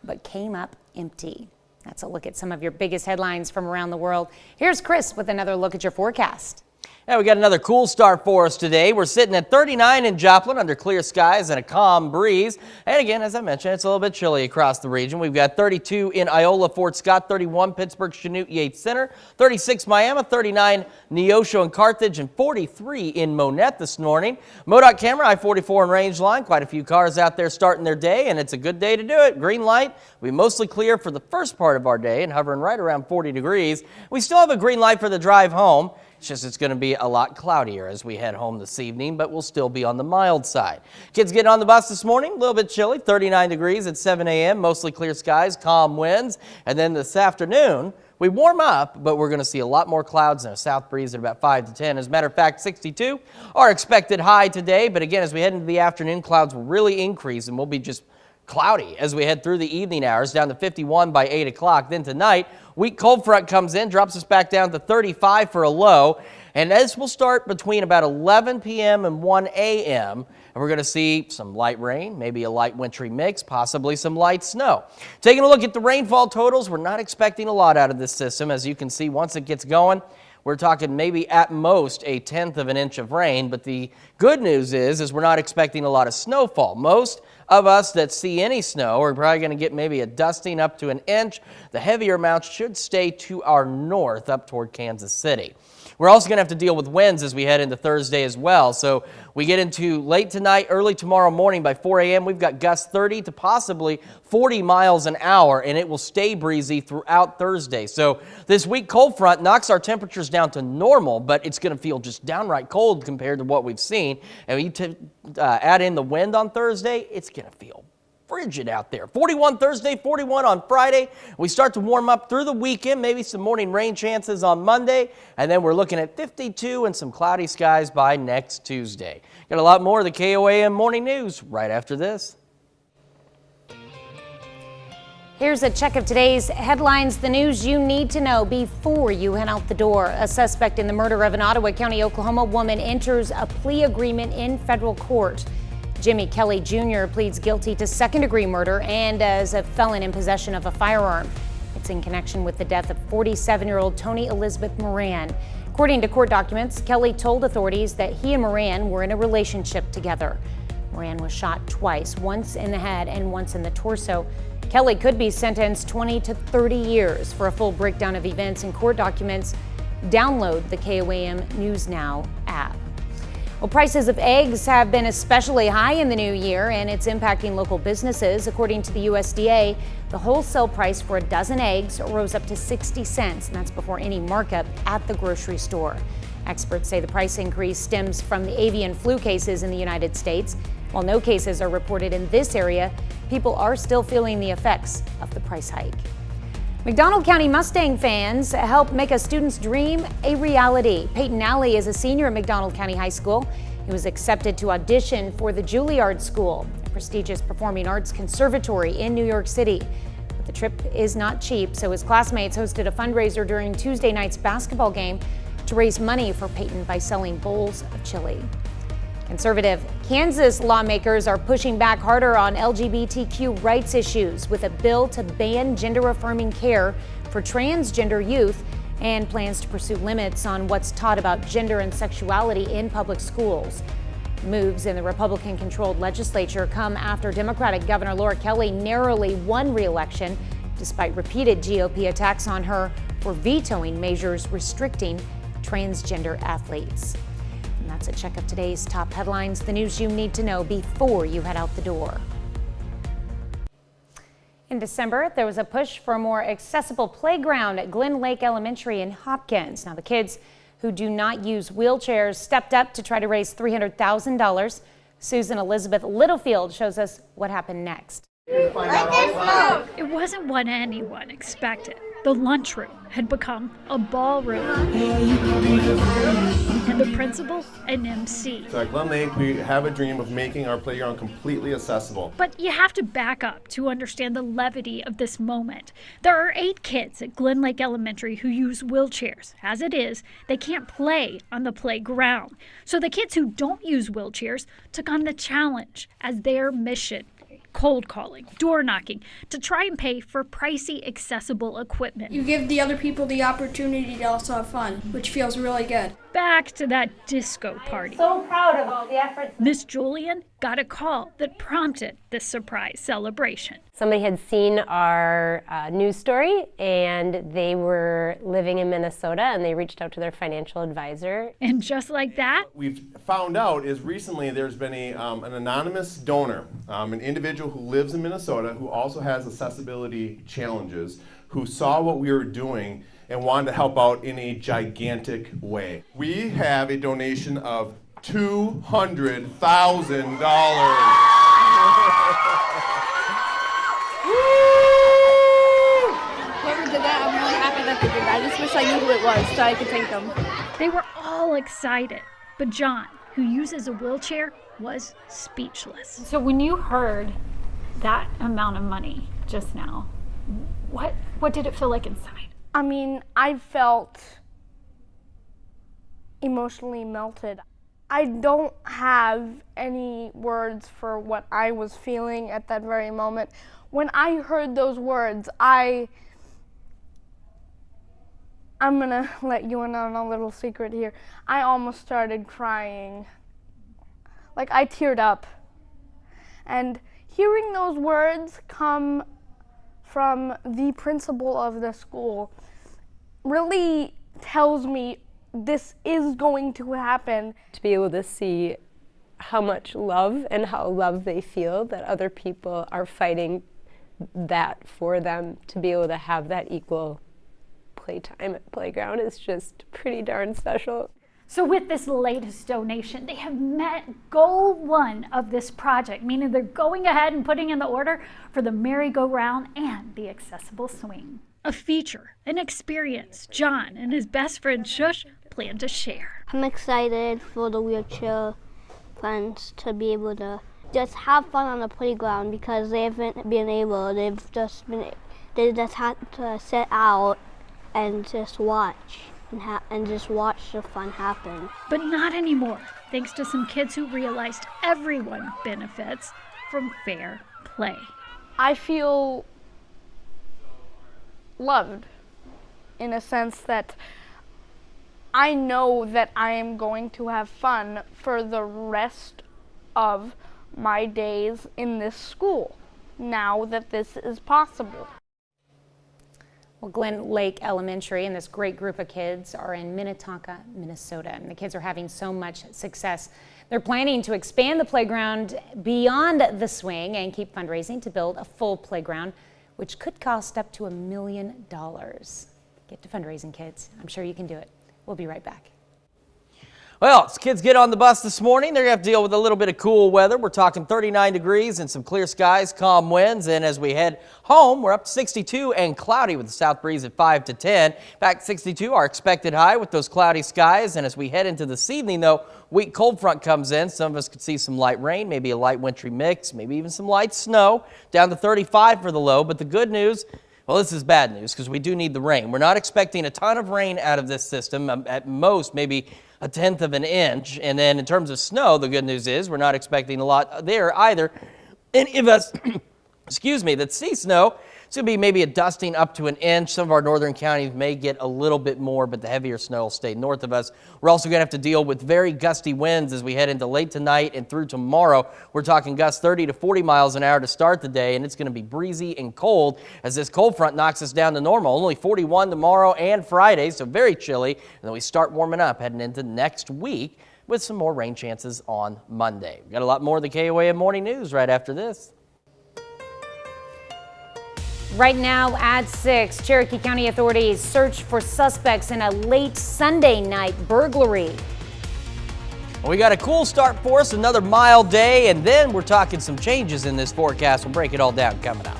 but came up empty. That's a look at some of your biggest headlines from around the world. Here's Chris with another look at your forecast. Yeah, we got another cool start for us today. We're sitting at 39 in Joplin under clear skies and a calm breeze. And again, as I mentioned, it's a little bit chilly across the region. We've got 32 in Iola, Fort Scott, 31 Pittsburgh, Chanute, Yates Center, 36 Miami, 39 Neosho and Carthage, and 43 in Monette this morning. MoDOT camera, I-44 and Range Line. Quite a few cars out there starting their day, and it's a good day to do it. Green light. We'll be mostly clear for the first part of our day and hovering right around 40 degrees. We still have a green light for the drive home. It's just it's going to be a lot cloudier as we head home this evening, but we'll still be on the mild side. Kids getting on the bus this morning, a little bit chilly, 39 degrees at 7 a.m., mostly clear skies, calm winds. And then this afternoon, we warm up, but we're going to see a lot more clouds and a south breeze at about 5 to 10. As a matter of fact, 62 are expected high today. But again, as we head into the afternoon, clouds will really increase and we'll be just cloudy as we head through the evening hours, down to 51 by 8 o'clock. Then tonight, weak cold front comes in, drops us back down to 35 for a low. And this will start between about 11 p.m. and 1 a.m. And we're going to see some light rain, maybe a light wintry mix, possibly some light snow. Taking a look at the rainfall totals, we're not expecting a lot out of this system. As you can see, once it gets going, we're talking maybe at most a 1/10 of an inch of rain. But the good news is we're not expecting a lot of snowfall. Most of us that see any snow are probably going to get maybe a dusting up to an inch. The heavier amounts should stay to our north up toward Kansas City. We're also going to have to deal with winds as we head into Thursday as well. So we get into late tonight, early tomorrow morning by 4 a.m. We've got gusts 30 to possibly 40 miles an hour, and it will stay breezy throughout Thursday. So this weak cold front knocks our temperatures down to normal, but it's going to feel just downright cold compared to what we've seen. And when you add in the wind on Thursday, it's going to feel frigid out there. 41 Thursday, 41 on Friday. We start to warm up through the weekend, maybe some morning rain chances on Monday, and then we're looking at 52 and some cloudy skies by next Tuesday. Got a lot more of the KOAM morning news right after this. Here's a check of today's headlines, the news you need to know before you head out the door. A suspect in the murder of an Ottawa County, Oklahoma woman enters a plea agreement in federal court. Jimmy Kelly Jr. pleads guilty to second-degree murder and as a felon in possession of a firearm. It's in connection with the death of 47-year-old Tony Elizabeth Moran. According to court documents, Kelly told authorities that he and Moran were in a relationship together. Moran was shot twice, once in the head and once in the torso. Kelly could be sentenced 20 to 30 years. For a full breakdown of events and court documents, download the KOAM News Now app. Well, prices of eggs have been especially high in the new year, and it's impacting local businesses. According to the USDA, the wholesale price for a dozen eggs rose up to 60 cents, and that's before any markup at the grocery store. Experts say the price increase stems from the avian flu cases in the United States. While no cases are reported in this area, people are still feeling the effects of the price hike. McDonald County Mustang fans help make a student's dream a reality. Peyton Alley is a senior at McDonald County High School. He was accepted to audition for the Juilliard School, a prestigious performing arts conservatory in New York City. But the trip is not cheap, so his classmates hosted a fundraiser during Tuesday night's basketball game to raise money for Peyton by selling bowls of chili. Conservative Kansas lawmakers are pushing back harder on LGBTQ rights issues with a bill to ban gender-affirming care for transgender youth and plans to pursue limits on what's taught about gender and sexuality in public schools. Moves in the Republican-controlled legislature come after Democratic Governor Laura Kelly narrowly won re-election despite repeated GOP attacks on her for vetoing measures restricting transgender athletes. And that's a check of today's top headlines, the news you need to know before you head out the door. In December, there was a push for a more accessible playground at Glen Lake Elementary in Hopkins. Now, the kids who do not use wheelchairs stepped up to try to raise $300,000. Susan Elizabeth Littlefield shows us what happened next. It wasn't what anyone expected. The lunchroom had become a ballroom. And the principal, an MC. So at Glen Lake, we have a dream of making our playground completely accessible. But you have to back up to understand the levity of this moment. There are 8 kids at Glen Lake Elementary who use wheelchairs. As it is, they can't play on the playground. So the kids who don't use wheelchairs took on the challenge as their mission. Cold calling, door knocking, to try and pay for pricey, accessible equipment. You give the other people the opportunity to also have fun, which feels really good. Back to that disco party. So proud of all the efforts. Miss Julian got a call that prompted this surprise celebration. Somebody had seen our news story and they were living in Minnesota and they reached out to their financial advisor. And just like that, What we've found out is recently there's been an anonymous donor, an individual who lives in Minnesota who also has accessibility challenges, who saw what we were doing and wanted to help out in a gigantic way. We have a donation of $200,000. Whoever did that, I'm really happy that they did that. I just wish I knew who it was so I could thank them. they were all excited. But John, who uses a wheelchair, was speechless. So when you heard that amount of money just now, what did it feel like inside? I mean, I felt emotionally melted. I don't have any words for what I was feeling at that very moment. When I heard those words, I'm gonna let you in on a little secret here. I almost started crying. Like, I teared up. And hearing those words come from the principal of the school really tells me this is going to happen. To be able to see how much love and how loved they feel, that other people are fighting that for them, to be able to have that equal playtime at playground is just pretty darn special. So with this latest donation, they have met goal 1 of this project, meaning they're going ahead and putting in the order for the merry-go-round and the accessible swing. A feature, an experience John and his best friend Shush plan to share. I'm excited for the wheelchair friends to be able to just have fun on the playground because they haven't been able. They just had to sit out and just watch. And just watch the fun happen. But not anymore, thanks to some kids who realized everyone benefits from fair play. I feel loved in a sense that I know that I am going to have fun for the rest of my days in this school now that this is possible. Well, Glen Lake Elementary and this great group of kids are in Minnetonka, Minnesota, and the kids are having so much success. They're planning to expand the playground beyond the swing and keep fundraising to build a full playground, which could cost up to $1 million. Get to fundraising, kids. I'm sure you can do it. We'll be right back. Well, as kids get on the bus this morning, they're going to have to deal with a little bit of cool weather. We're talking 39 degrees and some clear skies, calm winds. And as we head home, we're up to 62 and cloudy with the south breeze at 5 to 10. Back 62, our expected high with those cloudy skies. And as we head into this evening, though, weak cold front comes in. Some of us could see some light rain, maybe a light wintry mix, maybe even some light snow. Down to 35 for the low. But the good news, well, this is bad news because we do need the rain. We're not expecting a ton of rain out of this system. At most, maybe a tenth of an inch. And then in terms of snow, the good news is we're not expecting a lot there either. Any of us, excuse me, that see snow, it's going to be maybe a dusting up to an inch. Some of our northern counties may get a little bit more, but the heavier snow will stay north of us. We're also going to have to deal with very gusty winds as we head into late tonight and through tomorrow. We're talking gusts 30 to 40 miles an hour to start the day, and it's going to be breezy and cold as this cold front knocks us down to normal. Only 41 tomorrow and Friday, so very chilly. And then we start warming up heading into next week with some more rain chances on Monday. We've got a lot more of the KOAM Morning News right after this. Right now at 6, Cherokee County authorities search for suspects in a late Sunday night burglary. We got a cool start for us, another mild day, and then we're talking some changes in this forecast. We'll break it all down coming up.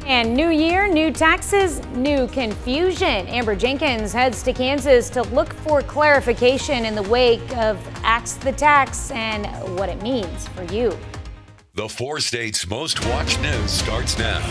And new year, new taxes, new confusion. Amber Jenkins heads to Kansas to look for clarification in the wake of Axe the Tax and what it means for you. The 4 states' most watched news starts now.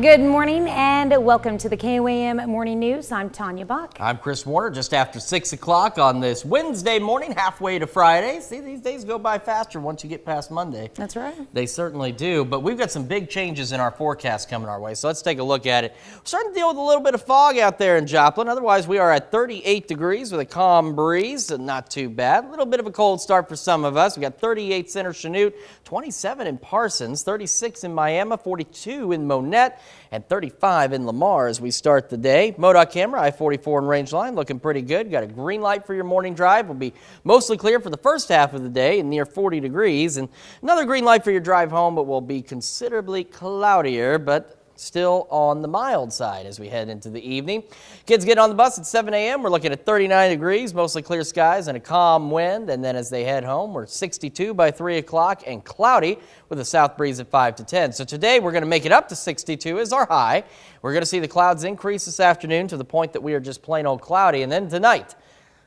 Good morning and welcome to the KOAM Morning News. I'm Tanya Bach. I'm Chris Warner, just after 6 o'clock on this Wednesday morning, halfway to Friday. See, these days go by faster once you get past Monday. That's right. They certainly do, but we've got some big changes in our forecast coming our way, so let's take a look at it. We're starting to deal with a little bit of fog out there in Joplin. Otherwise, we are at 38 degrees with a calm breeze, so not too bad. A little bit of a cold start for some of us. We got 38 Center Chanute, 27 in Parsons, 36 in Miami, 42 in Monette, and 35 in Lamar as we start the day. MoDOT camera, I-44 and Range Line looking pretty good. Got a green light for your morning drive. Will be mostly clear for the first half of the day and near 40 degrees. And another green light for your drive home, but will be considerably cloudier, but still on the mild side as we head into the evening. Kids get on the bus at 7 a.m. We're looking at 39 degrees, mostly clear skies and a calm wind. And then as they head home, we're 62 by 3 o'clock and cloudy with a south breeze at 5 to 10. So today we're going to make it up to 62 as our high. We're going to see the clouds increase this afternoon to the point that we are just plain old cloudy. And then tonight,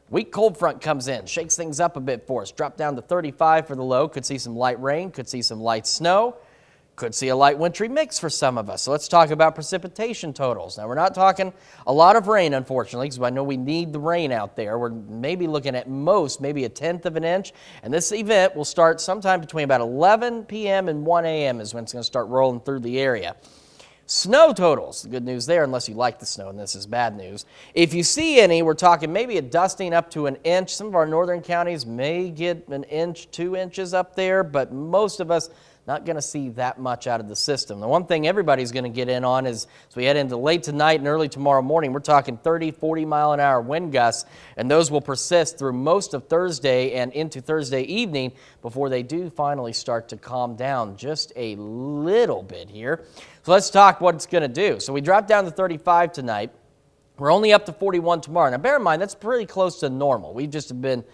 weak cold front comes in, shakes things up a bit for us. Drop down to 35 for the low. Could see some light rain, could see some light snow. Could see a light wintry mix for some of us. So let's talk about precipitation totals. Now, we're not talking a lot of rain, unfortunately, because I know we need the rain out there. We're maybe looking at most, maybe a tenth of an inch. And this event will start sometime between about 11 p.m. and 1 a.m. is when it's going to start rolling through the area. Snow totals, the good news there, unless you like the snow, and this is bad news. If you see any, we're talking maybe a dusting up to an inch. Some of our northern counties may get an inch, 2 inches up there, but most of us not going to see that much out of the system. The one thing everybody's going to get in on is as we head into late tonight and early tomorrow morning, we're talking 30, 40 mile an hour wind gusts, and those will persist through most of Thursday and into Thursday evening before they do finally start to calm down just a little bit here. So let's talk what it's going to do. So we drop down to 35 tonight. We're only up to 41 tomorrow. Now bear in mind, that's pretty close to normal. We've just been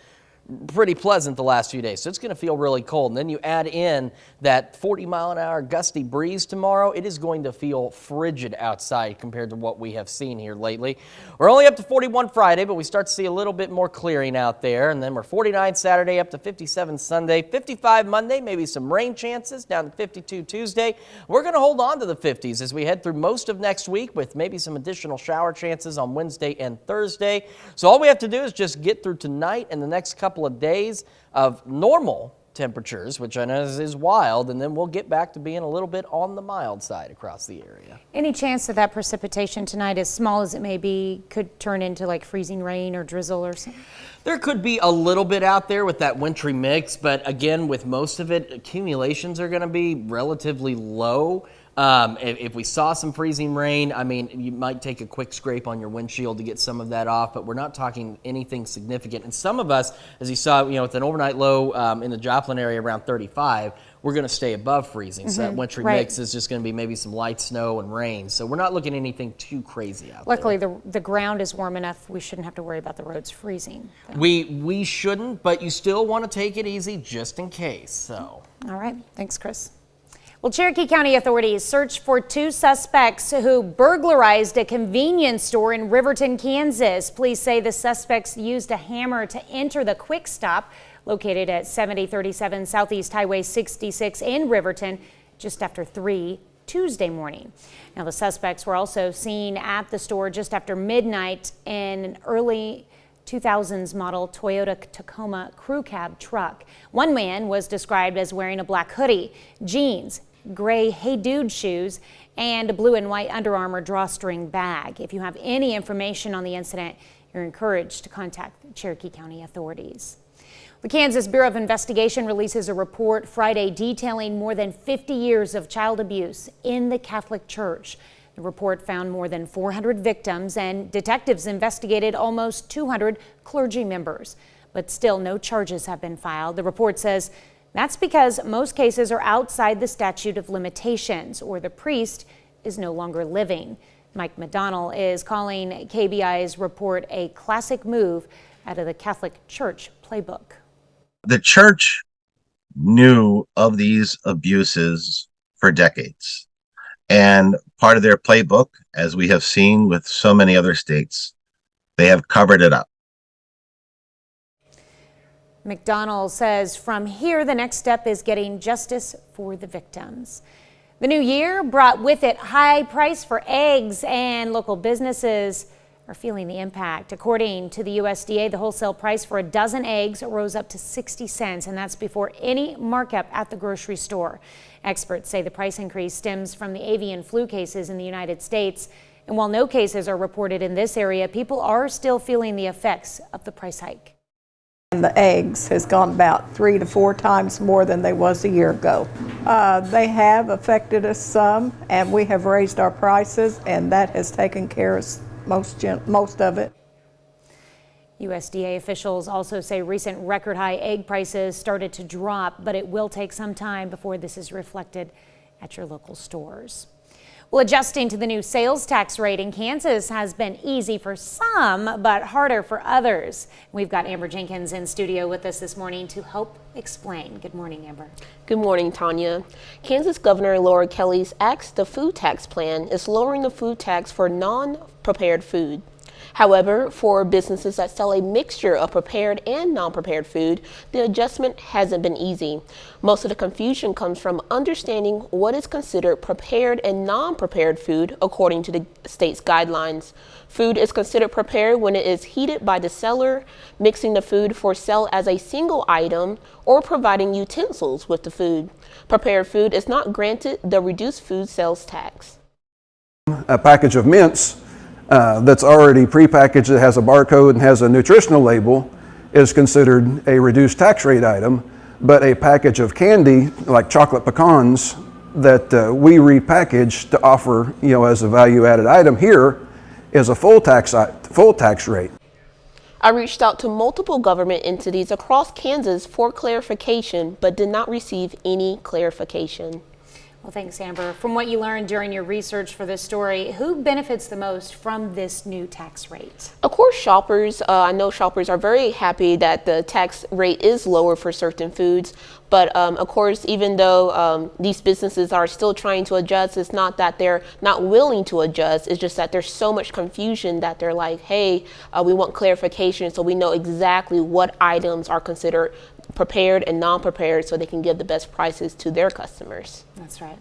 pretty pleasant the last few days, so it's going to feel really cold. And then you add in that 40 mile an hour gusty breeze tomorrow, it is going to feel frigid outside compared to what we have seen here lately. We're only up to 41 Friday, but we start to see a little bit more clearing out there. And then we're 49 Saturday, up to 57 Sunday, 55 Monday, maybe some rain chances, down to 52 Tuesday. We're going to hold on to the 50s as we head through most of next week with maybe some additional shower chances on Wednesday and Thursday. So all we have to do is just get through tonight and the next couple of days of normal temperatures, which I know is wild, and then we'll get back to being a little bit on the mild side across the area. Any chance that precipitation tonight, as small as it may be, could turn into like freezing rain or drizzle or something? There could be a little bit out there with that wintry mix, but again, with most of it, accumulations are going to be relatively low. If we saw some freezing rain, I mean, you might take a quick scrape on your windshield to get some of that off, but we're not talking anything significant. And some of us, as you saw, with an overnight low in the Joplin area around 35, we're going to stay above freezing. So that wintry mix is just going to be maybe some light snow and rain. So we're not looking at anything too crazy out there. Luckily, the ground is warm enough. We shouldn't have to worry about the roads freezing. We shouldn't, but you still want to take it easy just in case. So. All right. Thanks, Chris. Well, Cherokee County authorities searched for 2 suspects who burglarized a convenience store in Riverton, Kansas. Police say the suspects used a hammer to enter the Quick Stop located at 7037 Southeast Highway 66 in Riverton just after 3 Tuesday morning. Now, the suspects were also seen at the store just after midnight in an early 2000s model Toyota Tacoma crew cab truck. One man was described as wearing a black hoodie, jeans, gray Hey Dude shoes, and a blue and white Under Armour drawstring bag. If you have any information on the incident, you're encouraged to contact Cherokee County authorities. The Kansas Bureau of Investigation releases a report Friday detailing more than 50 years of child abuse in the Catholic Church. The report found more than 400 victims, and detectives investigated almost 200 clergy members. But still, no charges have been filed. The report says that's because most cases are outside the statute of limitations, or the priest is no longer living. Mike McDonnell is calling KBI's report a classic move out of the Catholic Church playbook. The church knew of these abuses for decades. And part of their playbook, as we have seen with so many other states, they have covered it up. McDonnell says from here, the next step is getting justice for the victims. The new year brought with it high price for eggs, and local businesses are feeling the impact. According to the USDA, the wholesale price for a dozen eggs rose up to 60 cents, and that's before any markup at the grocery store. Experts say the price increase stems from the avian flu cases in the United States. And while no cases are reported in this area, people are still feeling the effects of the price hike. And the eggs has gone about 3 to 4 times more than they was a year ago. They have affected us some, and we have raised our prices, and that has taken care of most of it. USDA officials also say recent record high egg prices started to drop, but it will take some time before this is reflected at your local stores. Well, adjusting to the new sales tax rate in Kansas has been easy for some, but harder for others. We've got Amber Jenkins in studio with us this morning to help explain. Good morning, Amber. Good morning, Tanya. Kansas Governor Laura Kelly's Axe the Food Tax plan is lowering the food tax for non-prepared food. However, for businesses that sell a mixture of prepared and non-prepared food, the adjustment hasn't been easy. Most of the confusion comes from understanding what is considered prepared and non-prepared food according to the state's guidelines. Food is considered prepared when it is heated by the seller, mixing the food for sale as a single item, or providing utensils with the food. Prepared food is not granted the reduced food sales tax. A package of mints that's already prepackaged, that has a barcode and has a nutritional label, is considered a reduced tax rate item, but a package of candy like chocolate pecans that we repackage to offer, as a value-added item here is a full tax rate. I reached out to multiple government entities across Kansas for clarification, but did not receive any clarification. Well, thanks, Amber. From what you learned during your research for this story, who benefits the most from this new tax rate? Of course, shoppers. I know shoppers are very happy that the tax rate is lower for certain foods. But of course, even though these businesses are still trying to adjust, it's not that they're not willing to adjust. It's just that there's so much confusion that they're like, hey, we want clarification so we know exactly what items are considered prepared and non-prepared so they can give the best prices to their customers. That's right.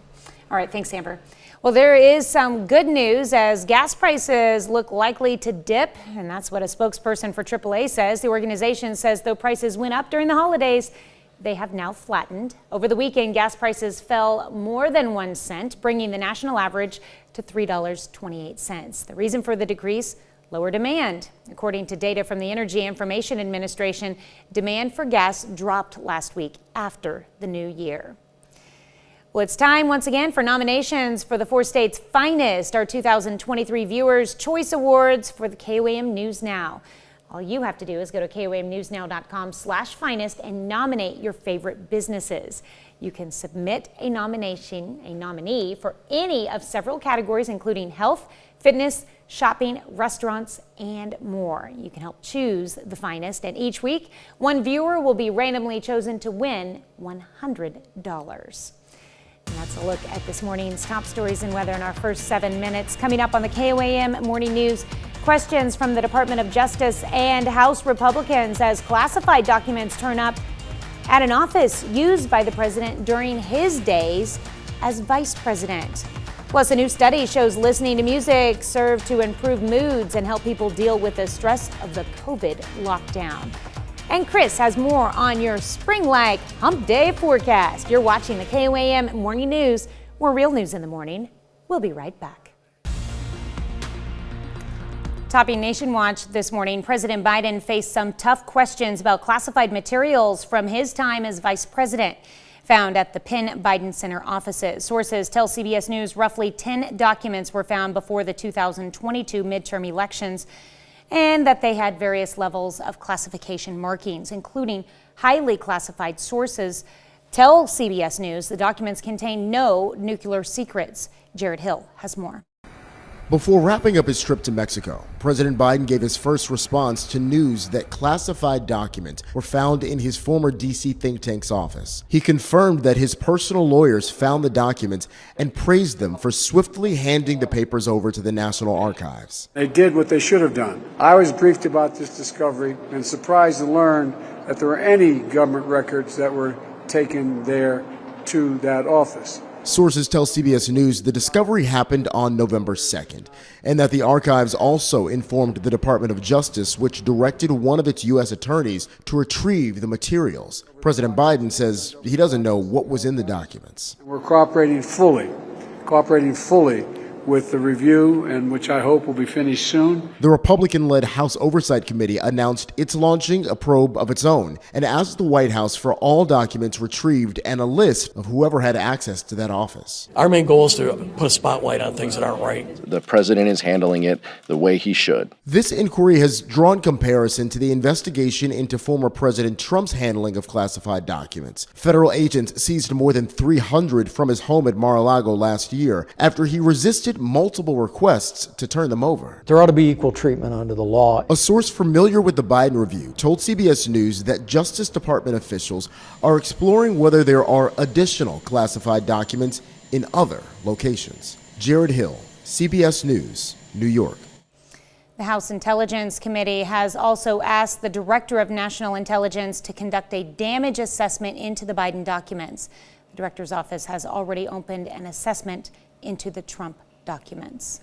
All right, thanks, Amber. Well, there is some good news as gas prices look likely to dip, and that's what a spokesperson for AAA says. The organization says though prices went up during the holidays, they have now flattened. Over the weekend, gas prices fell more than 1 cent, bringing the national average to $3.28. The reason for the decrease? Lower demand. According to data from the Energy Information Administration, demand for gas dropped last week after the new year. Well, it's time once again for nominations for the 4 states' finest, our 2023 Viewers' Choice Awards for the KOAM News Now. All you have to do is go to KOAMnewsnow.com/finest and nominate your favorite businesses. You can submit a nominee for any of several categories, including health, fitness, shopping, restaurants, and more. You can help choose the finest, and each week, one viewer will be randomly chosen to win $100. And that's a look at this morning's top stories and weather in our first 7 minutes. Coming up on the KOAM Morning News, questions from the Department of Justice and House Republicans as classified documents turn up at an office used by the president during his days as vice president. Plus, a new study shows listening to music served to improve moods and help people deal with the stress of the COVID lockdown. And Chris has more on your spring-like hump day forecast. You're watching the KOAM Morning News. More real news in the morning. We'll be right back. Topping Nation Watch this morning, President Biden faced some tough questions about classified materials from his time as vice president, found at the Penn Biden Center offices. Sources tell CBS News roughly 10 documents were found before the 2022 midterm elections, and that they had various levels of classification markings, including highly classified sources. Tell CBS News the documents contain no nuclear secrets. Jared Hill has more. Before wrapping up his trip to Mexico, President Biden gave his first response to news that classified documents were found in his former D.C. think tank's office. He confirmed that his personal lawyers found the documents and praised them for swiftly handing the papers over to the National Archives. They did what they should have done. I was briefed about this discovery and surprised to learn that there were any government records that were taken there to that office. Sources tell CBS News the discovery happened on November 2nd, and that the archives also informed the Department of Justice, which directed one of its U.S. attorneys to retrieve the materials. President Biden says he doesn't know what was in the documents. We're cooperating fully with the review, and which I hope will be finished soon. The Republican-led House Oversight Committee announced it's launching a probe of its own and asked the White House for all documents retrieved and a list of whoever had access to that office. Our main goal is to put a spotlight on things that aren't right. The president is handling it the way he should. This inquiry has drawn comparison to the investigation into former President Trump's handling of classified documents. Federal agents seized more than 300 from his home at Mar-a-Lago last year after he resisted multiple requests to turn them over. There ought to be equal treatment under the law. A source familiar with the Biden review told CBS News that Justice Department officials are exploring whether there are additional classified documents in other locations. Jared Hill, CBS News, New York. The House Intelligence Committee has also asked the Director of National Intelligence to conduct a damage assessment into the Biden documents. The Director's office has already opened an assessment into the Trump documents.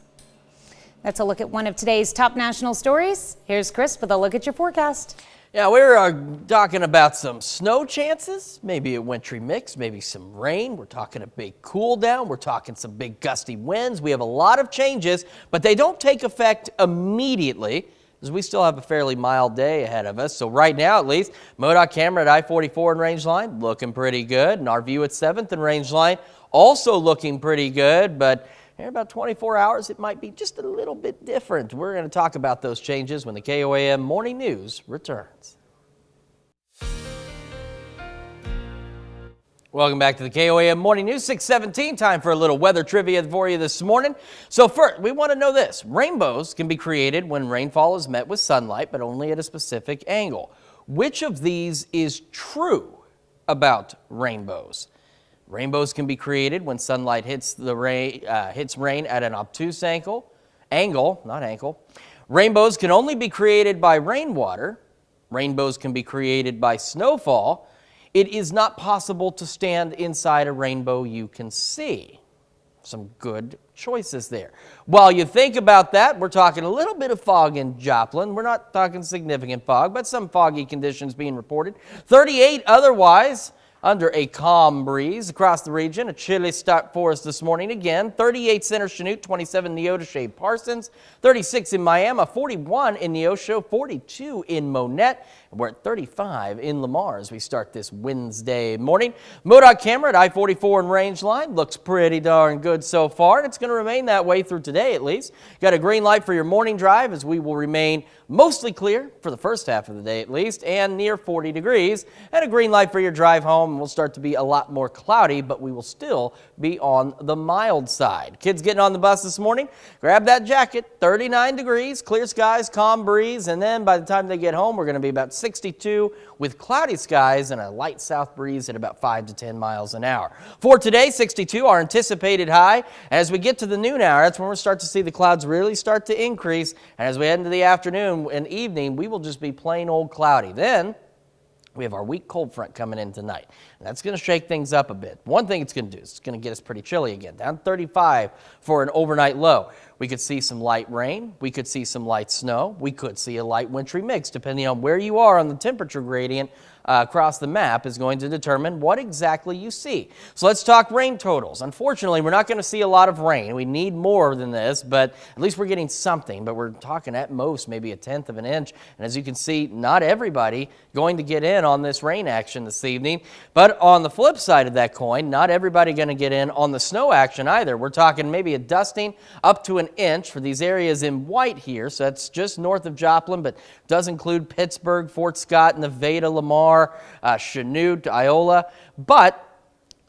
That's a look at one of today's top national stories. Here's Chris with a look at your forecast. Yeah, we're talking about some snow chances, maybe a wintry mix, maybe some rain. We're talking a big cool down. We're talking some big gusty winds. We have a lot of changes, but they don't take effect immediately, as we still have a fairly mild day ahead of us. So right now, at least, MoDOT camera at I-44 and Rangeline looking pretty good, and our view at 7th and Rangeline also looking pretty good, but in about 24 hours, it might be just a little bit different. We're going to talk about those changes when the KOAM Morning News returns. Welcome back to the KOAM Morning News, 6:17. Time for a little weather trivia for you this morning. So first, we want to know this. Rainbows can be created when rainfall is met with sunlight, but only at a specific angle. Which of these is true about rainbows? Rainbows can be created when sunlight hits rain at an obtuse angle. Rainbows can only be created by rainwater. Rainbows can be created by snowfall. It is not possible to stand inside a rainbow you can see. Some good choices there. While you think about that, we're talking a little bit of fog in Joplin. We're not talking significant fog, but some foggy conditions being reported. 38 otherwise. under a calm breeze across the region. A chilly start for us this morning again. 38 Center Chanute, 27 Neodesha Parsons, 36 in Miami, 41 in Neosho, 42 in Monette. And we're at 35 in Lamar as we start this Wednesday morning. MoDOT camera at I-44 and Range Line looks pretty darn good so far, and it's going to remain that way through today at least. Got a green light for your morning drive as we will remain mostly clear for the first half of the day at least, and near 40 degrees, and a green light for your drive home. Will start to be a lot more cloudy, but we will still be on the mild side. Kids getting on the bus this morning, grab that jacket. 39 degrees, clear skies, calm breeze, and then by the time they get home, we're going to be about 62 with cloudy skies and a light south breeze at about 5 to 10 miles an hour. For today, 62, our anticipated high. As we get to the noon hour, that's when we'll start to see the clouds really start to increase, and as we head into the afternoon and evening, we will just be plain old cloudy. Then we have our weak cold front coming in tonight, and that's going to shake things up a bit. One thing it's going to do is it's going to get us pretty chilly again, down 35 for an overnight low. We could see some light rain. We could see some light snow. We could see a light wintry mix, depending on where you are on the temperature gradient across the map is going to determine what exactly you see. So let's talk rain totals. Unfortunately, we're not going to see a lot of rain. We need more than this, but at least we're getting something. But we're talking at most maybe 1/10 of an inch. And as you can see, not everybody going to get in on this rain action this evening. But on the flip side of that coin, not everybody going to get in on the snow action either. We're talking maybe a dusting up to an inch for these areas in white here. So that's just north of Joplin, but does include Pittsburgh, Fort Scott, Nevada, Lamar, Chanute, Iola, but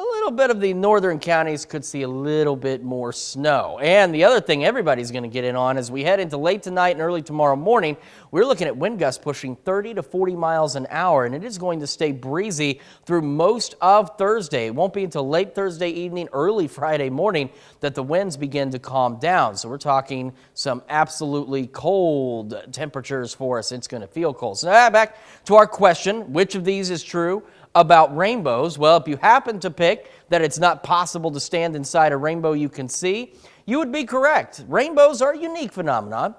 a little bit of the northern counties could see a little bit more snow. And the other thing everybody's going to get in on as we head into late tonight and early tomorrow morning, we're looking at wind gusts pushing 30 to 40 miles an hour, and it is going to stay breezy through most of Thursday. It won't be until late Thursday evening, early Friday morning that the winds begin to calm down. So we're talking some absolutely cold temperatures for us. It's going to feel cold. So now back to our question, which of these is true about rainbows? Well, if you happen to pick that it's not possible to stand inside a rainbow you can see, you would be correct. Rainbows are a unique phenomenon,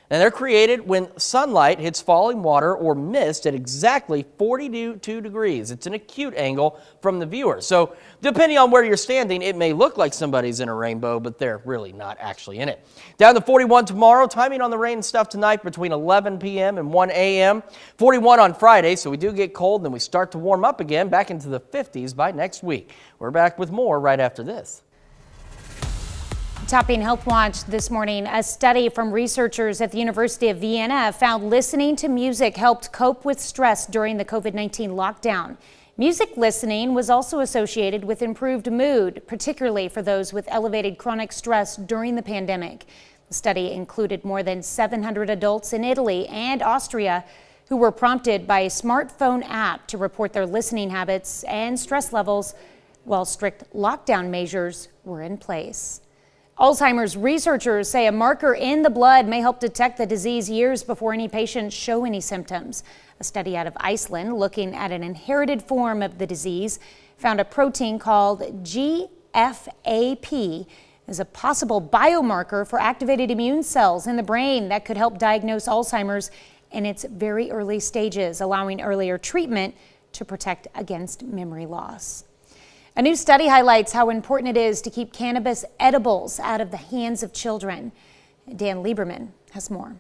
and they're created when sunlight hits falling water or mist at exactly 42 degrees. It's an acute angle from the viewer. So depending on where you're standing, it may look like somebody's in a rainbow, but they're really not actually in it. Down to 41 tomorrow. Timing on the rain and stuff tonight between 11 p.m. and 1 a.m. 41 on Friday, so we do get cold, and then we start to warm up again back into the 50s by next week. We're back with more right after this. Topping Health Watch this morning, a study from researchers at the University of Vienna found listening to music helped cope with stress during the COVID-19 lockdown. Music listening was also associated with improved mood, particularly for those with elevated chronic stress during the pandemic. The study included more than 700 adults in Italy and Austria who were prompted by a smartphone app to report their listening habits and stress levels while strict lockdown measures were in place. Alzheimer's researchers say a marker in the blood may help detect the disease years before any patients show any symptoms. A study out of Iceland looking at an inherited form of the disease found a protein called GFAP as a possible biomarker for activated immune cells in the brain that could help diagnose Alzheimer's in its very early stages, allowing earlier treatment to protect against memory loss. A new study highlights how important it is to keep cannabis edibles out of the hands of children. Dan Lieberman has more.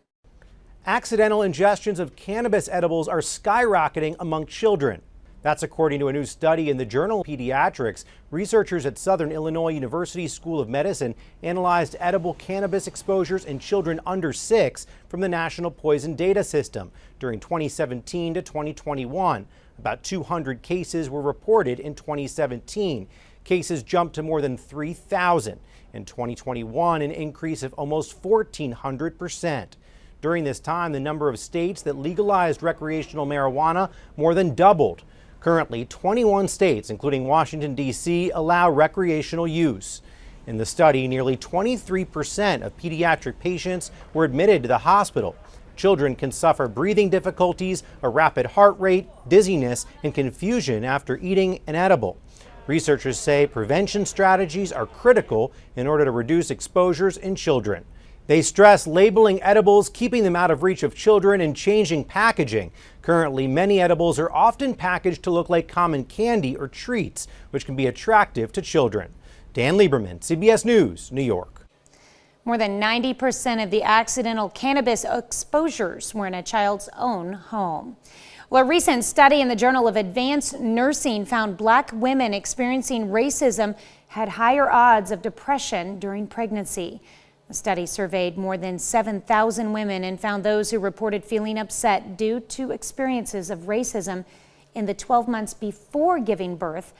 Accidental ingestions of cannabis edibles are skyrocketing among children. That's according to a new study in the journal Pediatrics. Researchers at Southern Illinois University School of Medicine analyzed edible cannabis exposures in children under 6 from the National Poison Data System during 2017 to 2021. About 200 cases were reported in 2017. Cases jumped to more than 3,000. In 2021, an increase of almost 1,400%. During this time, the number of states that legalized recreational marijuana more than doubled. Currently, 21 states, including Washington, D.C., allow recreational use. In the study, nearly 23% of pediatric patients were admitted to the hospital. Children can suffer breathing difficulties, a rapid heart rate, dizziness, and confusion after eating an edible. Researchers say prevention strategies are critical in order to reduce exposures in children. They stress labeling edibles, keeping them out of reach of children, and changing packaging. Currently, many edibles are often packaged to look like common candy or treats, which can be attractive to children. Dan Lieberman, CBS News, New York. More than 90% of the accidental cannabis exposures were in a child's own home. Well, a recent study in the Journal of Advanced Nursing found Black women experiencing racism had higher odds of depression during pregnancy. The study surveyed more than 7,000 women and found those who reported feeling upset due to experiences of racism in the 12 months before giving birth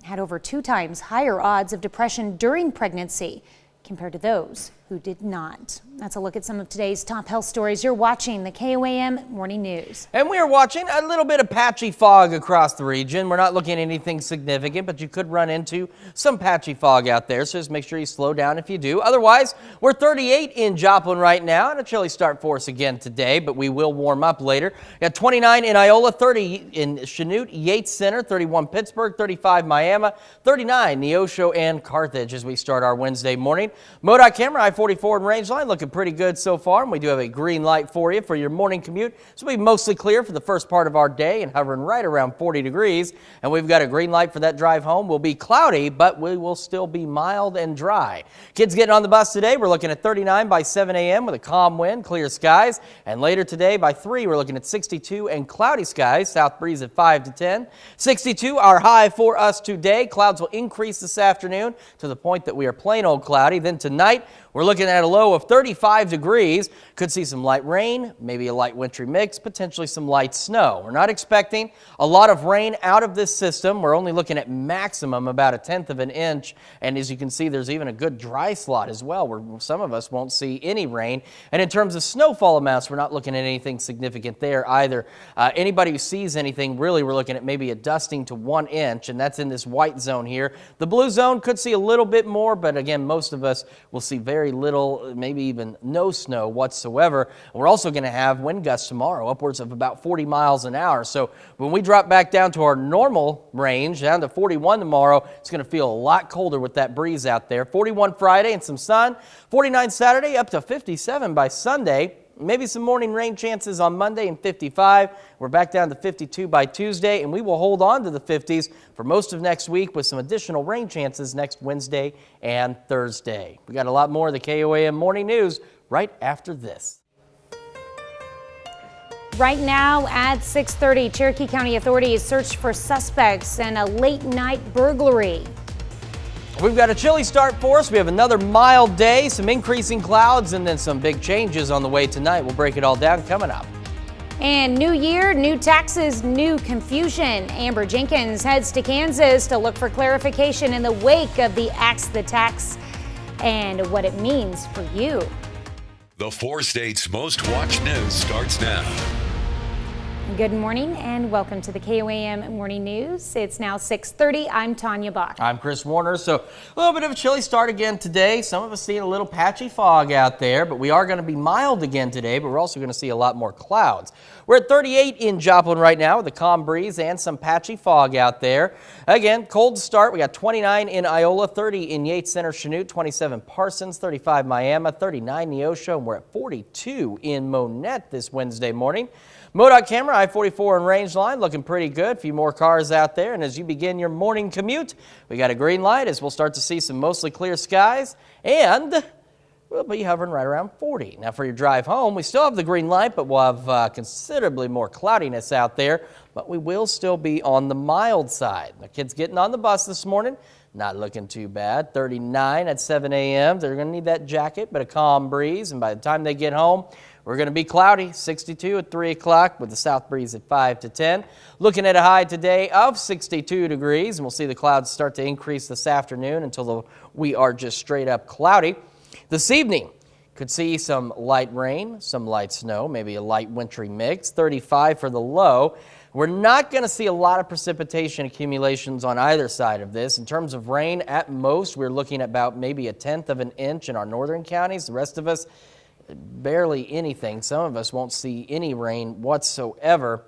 had over 2 times higher odds of depression during pregnancy compared to those who did not. That's a look at some of today's top health stories. You're watching the KOAM Morning News. And we are watching a little bit of patchy fog across the region. We're not looking at anything significant, but you could run into some patchy fog out there, so just make sure you slow down if you do. Otherwise, we're 38 in Joplin right now, and a chilly start for us again today, but we will warm up later. We got 29 in Iola, 30 in Chanute, Yates Center, 31 Pittsburgh, 35 Miami, 39 Neosho and Carthage as we start our Wednesday morning. MoDOT camera, I-44 and Rangeline looking pretty good so far, and we do have a green light for you for your morning commute. So we'll be mostly clear for the first part of our day and hovering right around 40 degrees. And we've got a green light for that drive home. Will be cloudy, but we will still be mild and dry. Kids getting on the bus today, we're looking at 39 by 7 a.m. with a calm wind, clear skies. And later today by 3, we're looking at 62 and cloudy skies, south breeze at 5 to 10. 62, our high for us today. Clouds will increase this afternoon to the point that we are plain old cloudy. Then tonight, we're looking at a low of 35 degrees. Could see some light rain, maybe a light wintry mix, potentially some light snow. We're not expecting a lot of rain out of this system. We're only looking at maximum about 1/10 of an inch. And as you can see, there's even a good dry slot as well, where some of us won't see any rain. And in terms of snowfall amounts, we're not looking at anything significant there either. Anybody who sees anything, really, we're looking at maybe a dusting to 1 inch, and that's in this white zone here. The blue zone could see a little bit more, but again, most of us will see very little, maybe even no snow whatsoever. We're also going to have wind gusts tomorrow, upwards of about 40 miles an hour. So when we drop back down to our normal range, down to 41 tomorrow, it's going to feel a lot colder with that breeze out there. 41 Friday and some sun, 49 Saturday, up to 57 by Sunday. Maybe some morning rain chances on Monday and 55. We're back down to 52 by Tuesday, and we will hold on to the 50s for most of next week with some additional rain chances next Wednesday and Thursday. We got a lot more of the KOAM Morning News right after this. Right now at 6:30, Cherokee County authorities search for suspects in a late-night burglary. We've got a chilly start for us. We have another mild day, some increasing clouds, and then some big changes on the way tonight. We'll break it all down coming up. And new year, new taxes, new confusion. Amber Jenkins heads to Kansas to look for clarification in the wake of the Axe the Tax and what it means for you. The 4 states' most watched news starts now. Good morning and welcome to the KOAM Morning News. It's now 6:30. I'm Tanya Bach. I'm Chris Warner. So a little bit of a chilly start again today. Some of us seeing a little patchy fog out there, but we are going to be mild again today, but we're also going to see a lot more clouds. We're at 38 in Joplin right now with a calm breeze and some patchy fog out there. Again, cold start. We got 29 in Iola, 30 in Yates Center, Chanute, 27 Parsons, 35 Miami, 39 Neosho, and we're at 42 in Monette this Wednesday morning. MoDOT camera, I-44 and Rangeline looking pretty good. A few more cars out there. And as you begin your morning commute, we got a green light as we'll start to see some mostly clear skies. And we'll be hovering right around 40. Now for your drive home, we still have the green light, but we'll have considerably more cloudiness out there. But we will still be on the mild side. The kids getting on the bus this morning, not looking too bad. 39 at 7 a.m. They're going to need that jacket, but a calm breeze. And by the time they get home, we're going to be cloudy, 62 at 3 o'clock with the south breeze at 5 to 10. Looking at a high today of 62 degrees, and we'll see the clouds start to increase this afternoon until we are just straight up cloudy. This evening, could see some light rain, some light snow, maybe a light wintry mix, 35 for the low. We're not going to see a lot of precipitation accumulations on either side of this. In terms of rain, at most, we're looking at about maybe 1/10 of an inch in our northern counties. The rest of us, barely anything. Some of us won't see any rain whatsoever.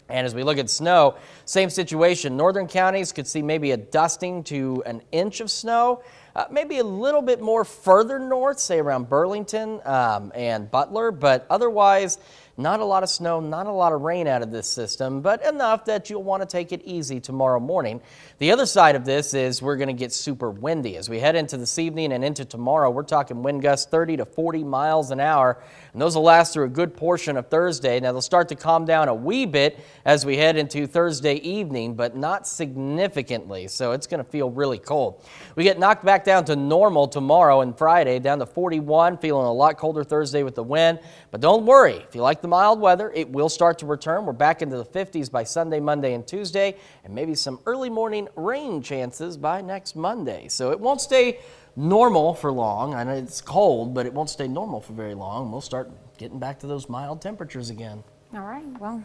And as we look at snow, same situation. Northern counties could see maybe a dusting to an inch of snow. Maybe a little bit more further north, say around Burlington and Butler, but otherwise not a lot of snow, not a lot of rain out of this system, but enough that you'll want to take it easy tomorrow morning. The other side of this is we're going to get super windy. As we head into this evening and into tomorrow, we're talking wind gusts 30 to 40 miles an hour, and those will last through a good portion of Thursday. Now, they'll start to calm down a wee bit as we head into Thursday evening, but not significantly, so it's going to feel really cold. We get knocked back down to normal tomorrow and Friday, down to 41, feeling a lot colder Thursday with the wind, but don't worry. If you like the mild weather, it will start to return. We're back into the 50s by Sunday, Monday, and Tuesday, and maybe some early morning rain chances by next Monday. So it won't stay normal for long. I know it's cold, but it won't stay normal for very long. We'll start getting back to those mild temperatures again. All right, well,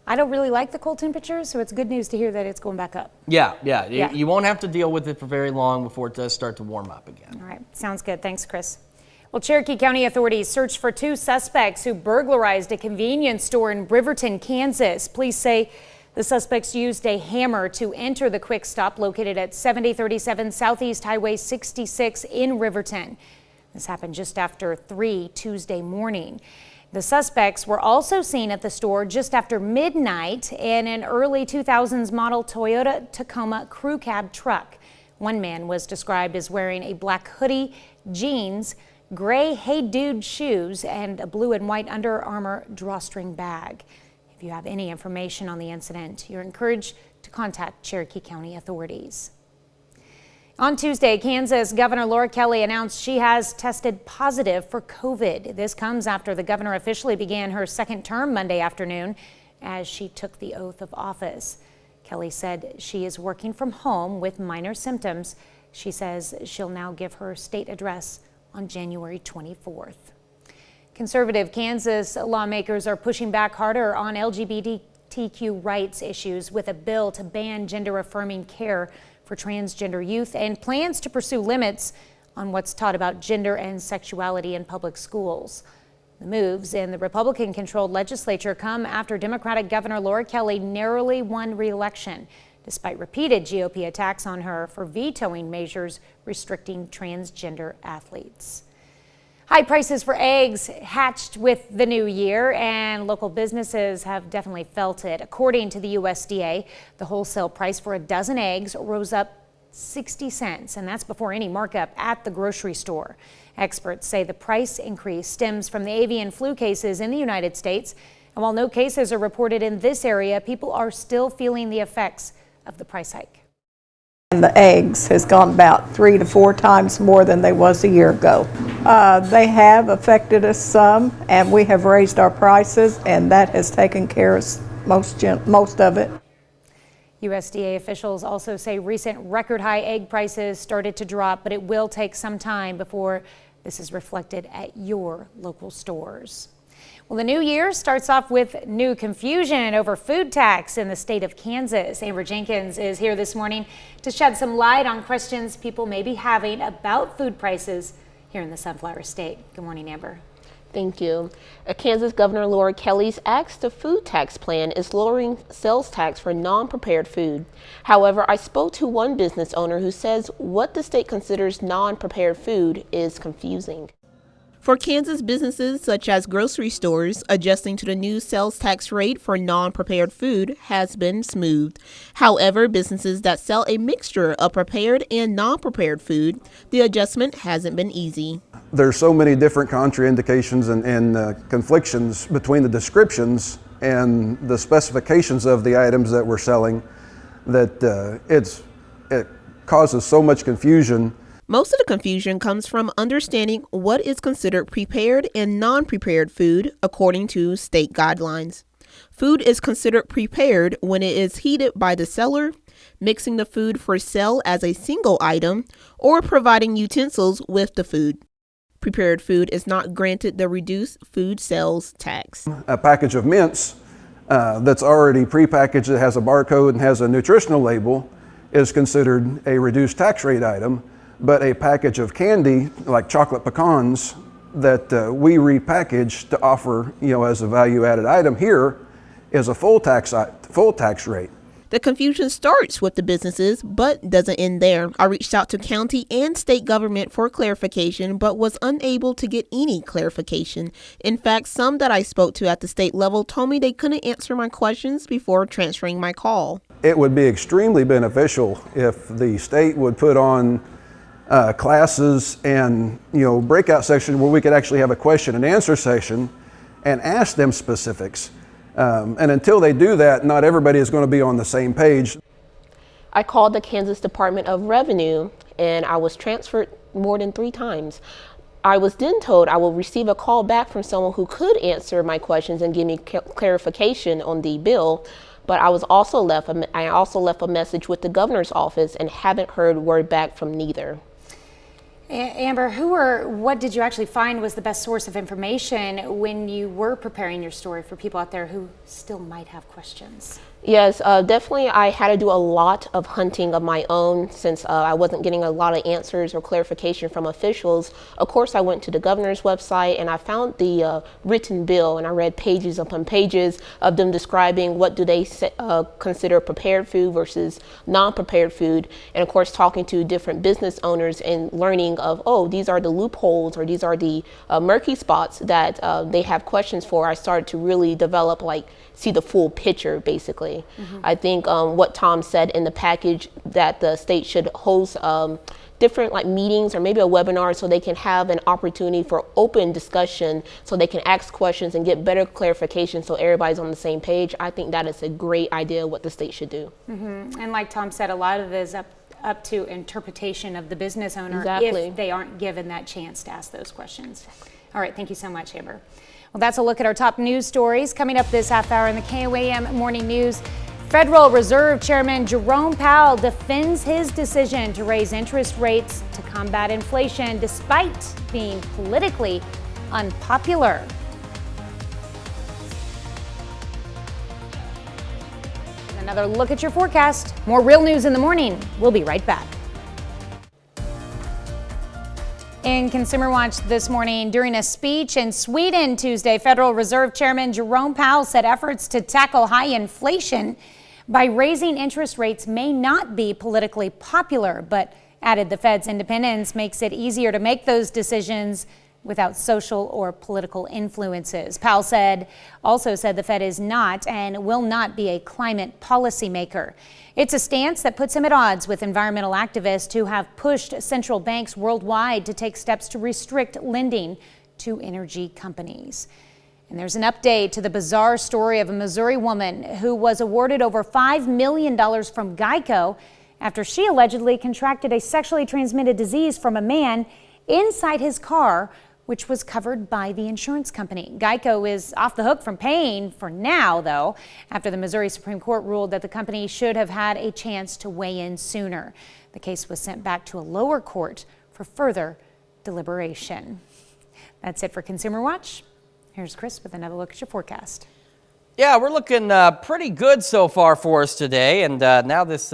I don't really like the cold temperatures, so it's good news to hear that it's going back up. Yeah. You won't have to deal with it for very long before it does start to warm up again. All right, sounds good. Thanks, Chris. Well, Cherokee County authorities searched for 2 suspects who burglarized a convenience store in Riverton, Kansas. Police say the suspects used a hammer to enter the Quick Stop located at 7037 Southeast Highway 66 in Riverton. This happened just after 3 Tuesday morning. The suspects were also seen at the store just after midnight in an early 2000s model Toyota Tacoma crew cab truck. One man was described as wearing a black hoodie, jeans, gray Hey Dude shoes, and a blue and white Under Armour drawstring bag. If you have any information on the incident, you're encouraged to contact Cherokee County authorities. On Tuesday, Kansas Governor Laura Kelly announced she has tested positive for COVID. This comes after the governor officially began her second term Monday afternoon as she took the oath of office. Kelly said she is working from home with minor symptoms. She says she'll now give her state address on January 24th. Conservative Kansas lawmakers are pushing back harder on LGBTQ rights issues with a bill to ban gender-affirming care for transgender youth and plans to pursue limits on what's taught about gender and sexuality in public schools. The moves in the Republican-controlled legislature come after Democratic Governor Laura Kelly narrowly won re-election, despite repeated GOP attacks on her for vetoing measures restricting transgender athletes. High prices for eggs hatched with the new year, and local businesses have definitely felt it. According to the USDA, the wholesale price for a dozen eggs rose up 60 cents, and that's before any markup at the grocery store. Experts say the price increase stems from the avian flu cases in the United States, and while no cases are reported in this area, people are still feeling the effects of the price hike. And the eggs has gone about 3 to 4 times more than they was a year ago. They have affected us some, and we have raised our prices, and that has taken care of most of it. USDA officials also say recent record high egg prices started to drop, but it will take some time before this is reflected at your local stores. Well, the new year starts off with new confusion over food tax in the state of Kansas. Amber Jenkins is here this morning to shed some light on questions people may be having about food prices here in the Sunflower State. Good morning, Amber. Thank you. Kansas Governor Laura Kelly's Axe to Food tax plan is lowering sales tax for non-prepared food. However, I spoke to one business owner who says what the state considers non-prepared food is confusing. For Kansas businesses such as grocery stores, adjusting to the new sales tax rate for non-prepared food has been smooth. However, businesses that sell a mixture of prepared and non-prepared food, the adjustment hasn't been easy. There's so many different contraindications and conflictions between the descriptions and the specifications of the items that we're selling that it causes so much confusion. Most of the confusion comes from understanding what is considered prepared and non-prepared food according to state guidelines. Food is considered prepared when it is heated by the seller, mixing the food for sale as a single item, or providing utensils with the food. Prepared food is not granted the reduced food sales tax. A package of mints that's already prepackaged, that has a barcode and has a nutritional label, is considered a reduced tax rate item. But a package of candy, like chocolate pecans, that we repackage to offer, as a value-added item here, is a full tax rate. The confusion starts with the businesses, but doesn't end there. I reached out to county and state government for clarification, but was unable to get any clarification. In fact, some that I spoke to at the state level told me they couldn't answer my questions before transferring my call. It would be extremely beneficial if the state would put on classes and breakout section where we could actually have a question and answer session and ask them specifics. And until they do that, not everybody is going to be on the same page. I called the Kansas Department of Revenue and I was transferred more than 3 times. I was then told I will receive a call back from someone who could answer my questions and give me clarification on the bill. But I also left a message with the governor's office and haven't heard word back from neither. Amber, what did you actually find was the best source of information when you were preparing your story for people out there who still might have questions? Yes, definitely. I had to do a lot of hunting of my own since I wasn't getting a lot of answers or clarification from officials. Of course, I went to the governor's website and I found the written bill, and I read pages upon pages of them describing what do they consider prepared food versus non-prepared food. And of course, talking to different business owners and learning of, oh, these are the loopholes or these are the murky spots that they have questions for. I started to really develop, see the full picture, basically. Mm-hmm. I think what Tom said in the package that the state should host different meetings or maybe a webinar so they can have an opportunity for open discussion so they can ask questions and get better clarification so everybody's on the same page. I think that is a great idea what the state should do. Mm-hmm. And like Tom said, a lot of it is up to interpretation of the business owner. Exactly. If they aren't given that chance to ask those questions. All right, thank you so much, Amber. Well, that's a look at our top news stories. Coming up this half hour in the KOAM Morning News, Federal Reserve Chairman Jerome Powell defends his decision to raise interest rates to combat inflation despite being politically unpopular. And another look at your forecast. More real news in the morning. We'll be right back. In Consumer Watch this morning, during a speech in Sweden Tuesday, Federal Reserve Chairman Jerome Powell said efforts to tackle high inflation by raising interest rates may not be politically popular, but added the Fed's independence makes it easier to make those decisions without social or political influences. Powell also said the Fed is not and will not be a climate policymaker. It's a stance that puts him at odds with environmental activists who have pushed central banks worldwide to take steps to restrict lending to energy companies. And there's an update to the bizarre story of a Missouri woman who was awarded over $5 million from Geico after she allegedly contracted a sexually transmitted disease from a man inside his car, which was covered by the insurance company. Geico is off the hook from paying for now, though, after the Missouri Supreme Court ruled that the company should have had a chance to weigh in sooner. The case was sent back to a lower court for further deliberation. That's it for Consumer Watch. Here's Chris with another look at your forecast. Yeah, we're looking pretty good so far for us today, and now this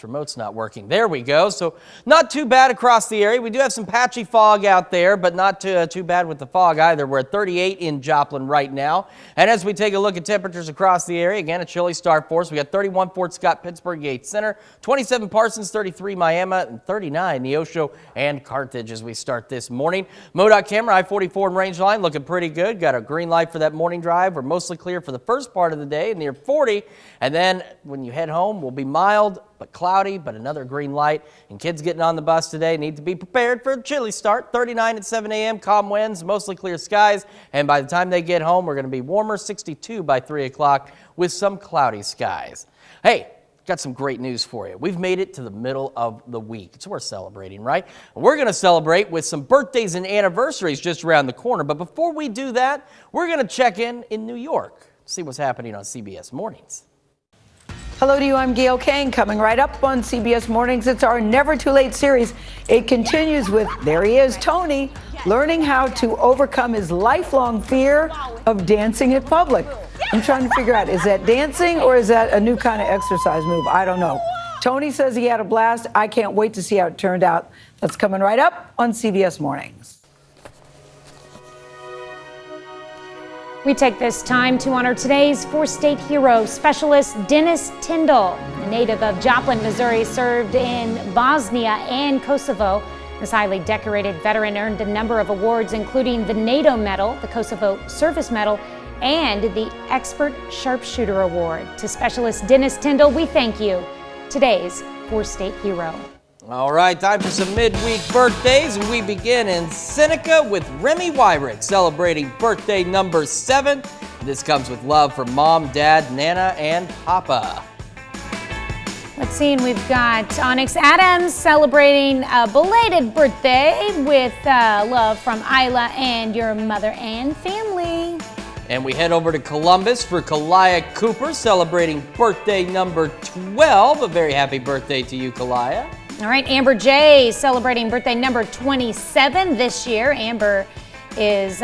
remote's not working. There we go. So not too bad across the area. We do have some patchy fog out there, but not too bad with the fog either. We're at 38 in Joplin right now. And as we take a look at temperatures across the area, again, a chilly start for us. We got 31 Fort Scott, Pittsburgh, Yates Center, 27 Parsons, 33 Miami, and 39 Neosho and Carthage as we start this morning. MoDOT camera, I-44 and range line looking pretty good. Got a green light for that morning drive. We're mostly clear for the first part of the day near 40, and then when you head home we'll be mild but cloudy, but another green light. And kids getting on the bus today need to be prepared for a chilly start. 39 at 7 a.m. calm winds, mostly clear skies, and by the time they get home we're going to be warmer, 62 by 3 o'clock with some cloudy skies. Hey, got some great news for you. We've made it to the middle of the week. It's worth celebrating, right? We're going to celebrate with some birthdays and anniversaries just around the corner, but before we do that, we're going to check in New York. See what's happening on CBS Mornings. Hello to you, I'm Gail Kane. Coming right up on CBS Mornings, it's our Never Too Late series. It continues with, there he is, Tony, learning how to overcome his lifelong fear of dancing in public. I'm trying to figure out, is that dancing or is that a new kind of exercise move? I don't know. Tony says he had a blast. I can't wait to see how it turned out. That's coming right up on CBS Mornings. We take this time to honor today's four-state hero, Specialist Dennis Tyndall, a native of Joplin, Missouri, served in Bosnia and Kosovo. This highly decorated veteran earned a number of awards, including the NATO Medal, the Kosovo Service Medal, and the Expert Sharpshooter Award. To Specialist Dennis Tyndall, we thank you, today's four-state hero. All right, time for some midweek birthdays. We begin in Seneca with Remy Wyrick celebrating birthday number 7. This comes with love from Mom, Dad, Nana, and Papa. Let's see, and we've got Onyx Adams celebrating a belated birthday with love from Isla and your mother and family. And we head over to Columbus for Kalia Cooper celebrating birthday number 12. A very happy birthday to you, Kalia. All right, Amber J celebrating birthday number 27 this year. Amber is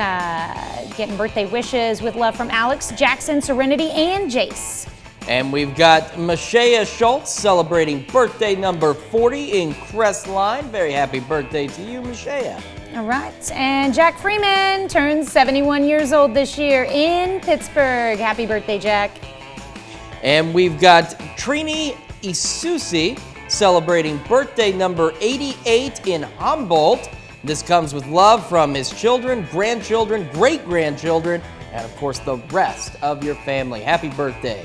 getting birthday wishes with love from Alex, Jackson, Serenity, and Jace. And we've got Mashea Schultz celebrating birthday number 40 in Crestline. Very happy birthday to you, Mashea. All right, and Jack Freeman turns 71 years old this year in Pittsburgh. Happy birthday, Jack. And we've got Trini Isusi celebrating birthday number 88 in Humboldt. This comes with love from his children, grandchildren, great-grandchildren, and of course the rest of your family. Happy birthday.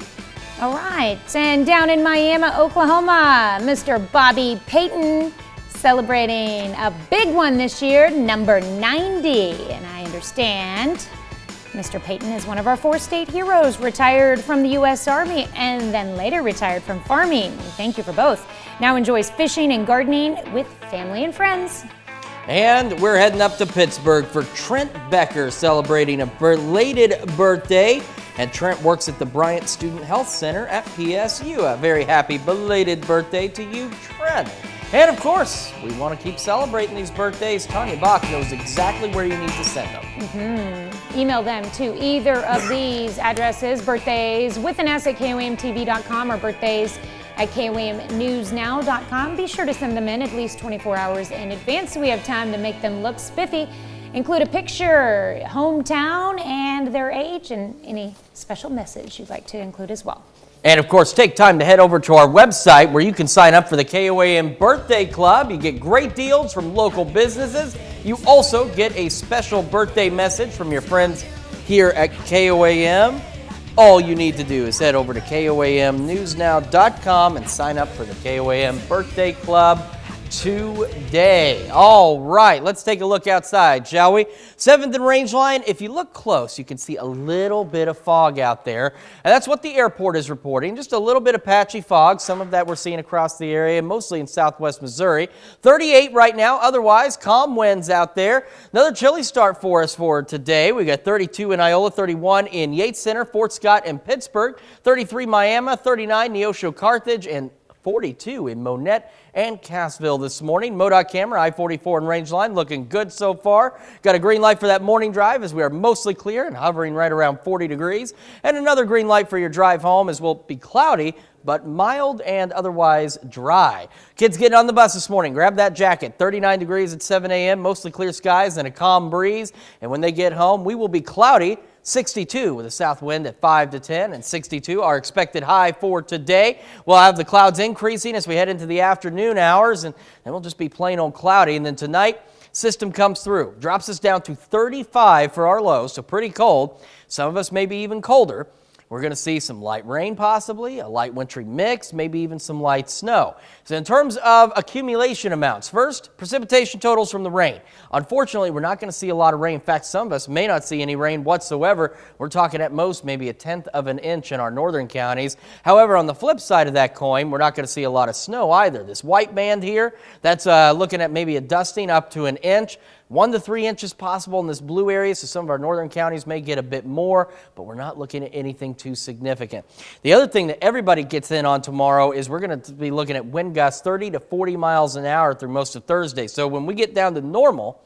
All right, and down in Miami, Oklahoma, Mr. Bobby Payton celebrating a big one this year, number 90. And I understand Mr. Payton is one of our four-state heroes, retired from the U.S. Army and then later retired from farming. Thank you for both. Now enjoys fishing and gardening with family and friends. And we're heading up to Pittsburgh for Trent Becker celebrating a belated birthday. And Trent works at the Bryant Student Health Center at PSU. A very happy belated birthday to you, Trent. And of course, we want to keep celebrating these birthdays. Tanya Bach knows exactly where you need to send them. Email them to either of these addresses, birthdays with an S at KOAMTV.com or birthdays at KOAMNewsNow.com. Be sure to send them in at least 24 hours in advance so we have time to make them look spiffy. Include a picture, hometown, and their age, and any special message you'd like to include as well. And of course, take time to head over to our website where you can sign up for the KOAM Birthday Club. You get great deals from local businesses. You also get a special birthday message from your friends here at KOAM. All you need to do is head over to KOAMNewsNow.com and sign up for the KOAM Birthday Club today. All right, let's take a look outside, shall we? 7th and Rangeline, if you look close, you can see a little bit of fog out there. And that's what the airport is reporting, just a little bit of patchy fog, some of that we're seeing across the area, mostly in southwest Missouri. 38 right now, otherwise calm winds out there. Another chilly start for us for today. We got 32 in Iola, 31 in Yates Center, Fort Scott, and Pittsburgh, 33 Miami, 39 Neosho, Carthage, and 42 in Monette and Cassville this morning. MoDOT camera, I-44 and Rangeline looking good so far. Got a green light for that morning drive as we are mostly clear and hovering right around 40 degrees. And another green light for your drive home as we'll be cloudy but mild and otherwise dry. Kids getting on the bus this morning, grab that jacket. 39 degrees at 7 a.m., mostly clear skies and a calm breeze. And when they get home, we will be cloudy. 62 with a south wind at 5 to 10, and 62 our expected high for today. We'll have the clouds increasing as we head into the afternoon hours, and then we'll just be plain old cloudy. And then tonight, system comes through, drops us down to 35 for our low, so pretty cold. Some of us may be even colder. We're going to see some light rain possibly, a light wintry mix, maybe even some light snow. So in terms of accumulation amounts, first, precipitation totals from the rain. Unfortunately, we're not going to see a lot of rain. In fact, some of us may not see any rain whatsoever. We're talking at most maybe 1/10 of an inch in our northern counties. However, on the flip side of that coin, we're not going to see a lot of snow either. This white band here, that's looking at maybe a dusting up to an inch. 1 to 3 inches possible in this blue area, so some of our northern counties may get a bit more, but we're not looking at anything too significant. The other thing that everybody gets in on tomorrow is we're going to be looking at wind gusts 30 to 40 miles an hour through most of Thursday. So when we get down to normal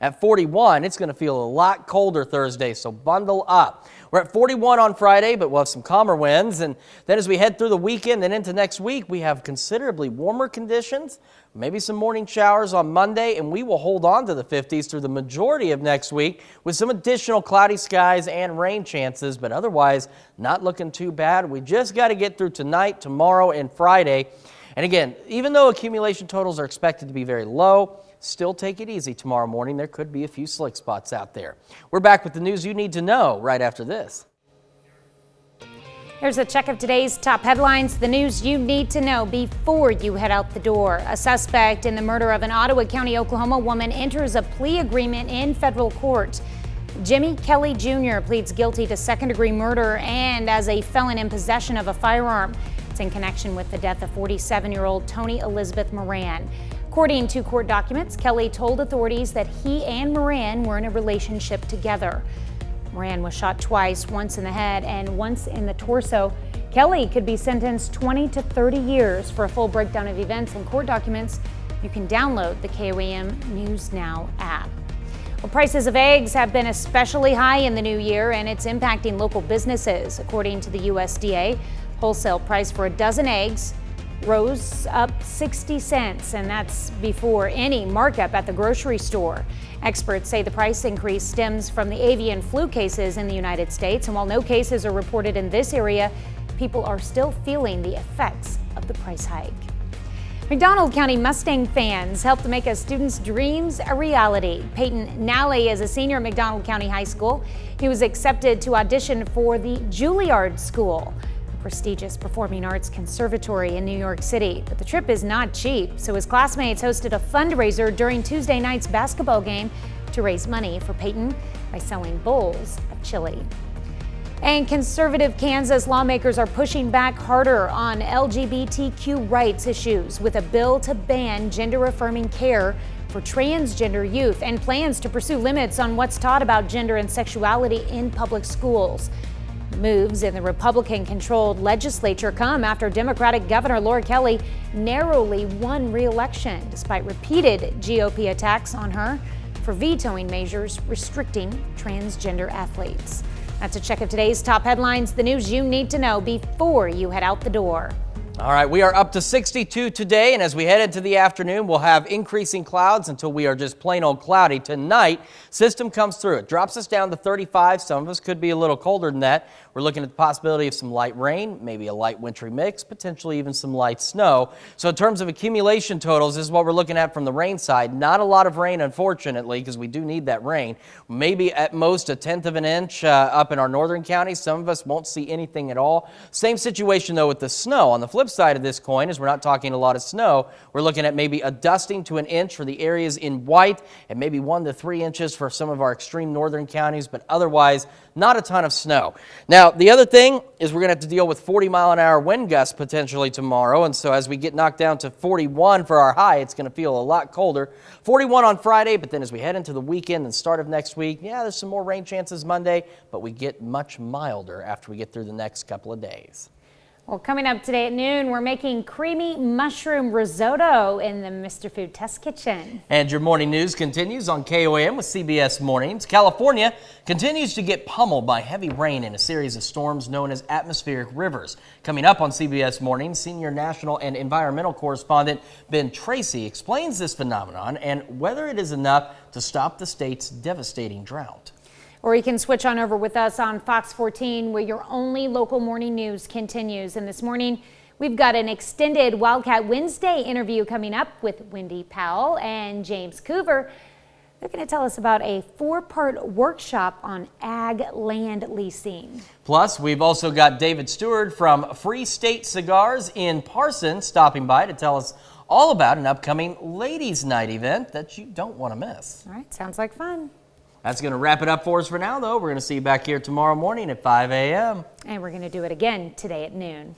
at 41, it's going to feel a lot colder Thursday, so bundle up. We're at 41 on Friday, but we'll have some calmer winds. And then as we head through the weekend and into next week, we have considerably warmer conditions, maybe some morning showers on Monday, and we will hold on to the 50s through the majority of next week with some additional cloudy skies and rain chances, but otherwise not looking too bad. We just got to get through tonight, tomorrow, and Friday. And again, even though accumulation totals are expected to be very low, still take it easy tomorrow morning. There could be a few slick spots out there. We're back with the news you need to know right after this. Here's a check of today's top headlines, the news you need to know before you head out the door. A suspect in the murder of an Ottawa County, Oklahoma woman enters a plea agreement in federal court. Jimmy Kelly Jr. pleads guilty to second-degree murder and as a felon in possession of a firearm. It's in connection with the death of 47-year-old Tony Elizabeth Moran. According to court documents, Kelly told authorities that he and Moran were in a relationship together. Moran was shot twice, once in the head and once in the torso. Kelly could be sentenced 20 to 30 years. For a full breakdown of events and court documents, you can download the KOAM News Now app. Well, prices of eggs have been especially high in the new year, and it's impacting local businesses. According to the USDA, wholesale price for a dozen eggs rose up 60 cents, and that's before any markup at the grocery store. Experts say the price increase stems from the avian flu cases in the United States, and while no cases are reported in this area, people are still feeling the effects of the price hike. McDonald County Mustang fans helped to make a student's dreams a reality. Peyton Nally is a senior at McDonald County High School. He was accepted to audition for the Juilliard School, prestigious performing arts conservatory in New York City. But the trip is not cheap, so his classmates hosted a fundraiser during Tuesday night's basketball game to raise money for Peyton by selling bowls of chili. And conservative Kansas lawmakers are pushing back harder on LGBTQ rights issues with a bill to ban gender-affirming care for transgender youth and plans to pursue limits on what's taught about gender and sexuality in public schools. Moves in the Republican-controlled legislature come after Democratic Governor Laura Kelly narrowly won re-election despite repeated GOP attacks on her for vetoing measures restricting transgender athletes. That's a check of today's top headlines, the news you need to know before you head out the door. All right, we are up to 62 today, and as we head into the afternoon, we'll have increasing clouds until we are just plain old cloudy. Tonight, system comes through. It drops us down to 35. Some of us could be a little colder than that. We're looking at the possibility of some light rain, maybe a light wintry mix, potentially even some light snow. So in terms of accumulation totals, this is what we're looking at from the rain side. Not a lot of rain, unfortunately, because we do need that rain. Maybe at most a tenth of an inch up in our northern counties. Some of us won't see anything at all. Same situation, though, with the snow. On the flip side of this coin is we're not talking a lot of snow. We're looking at maybe a dusting to an inch for the areas in white and maybe 1 to 3 inches for some of our extreme northern counties, but otherwise not a ton of snow. Now, the other thing is we're going to have to deal with 40-mile-an-hour wind gusts potentially tomorrow, and so as we get knocked down to 41 for our high, it's going to feel a lot colder. 41 on Friday, but then as we head into the weekend and start of next week, yeah, there's some more rain chances Monday, but we get much milder after we get through the next couple of days. Well, coming up today at noon, we're making creamy mushroom risotto in the Mr. Food Test Kitchen. And your morning news continues on KOAM with CBS Mornings. California continues to get pummeled by heavy rain in a series of storms known as atmospheric rivers. Coming up on CBS Mornings, senior national and environmental correspondent Ben Tracy explains this phenomenon and whether it is enough to stop the state's devastating drought. Or you can switch on over with us on Fox 14, where your only local morning news continues. And this morning, we've got an extended Wildcat Wednesday interview coming up with Wendy Powell and James Coover. They're going to tell us about a 4-part workshop on ag land leasing. Plus, we've also got David Stewart from Free State Cigars in Parsons stopping by to tell us all about an upcoming Ladies' Night event that you don't want to miss. All right, sounds like fun. That's going to wrap it up for us for now, though. We're going to see you back here tomorrow morning at 5 a.m. And we're going to do it again today at noon.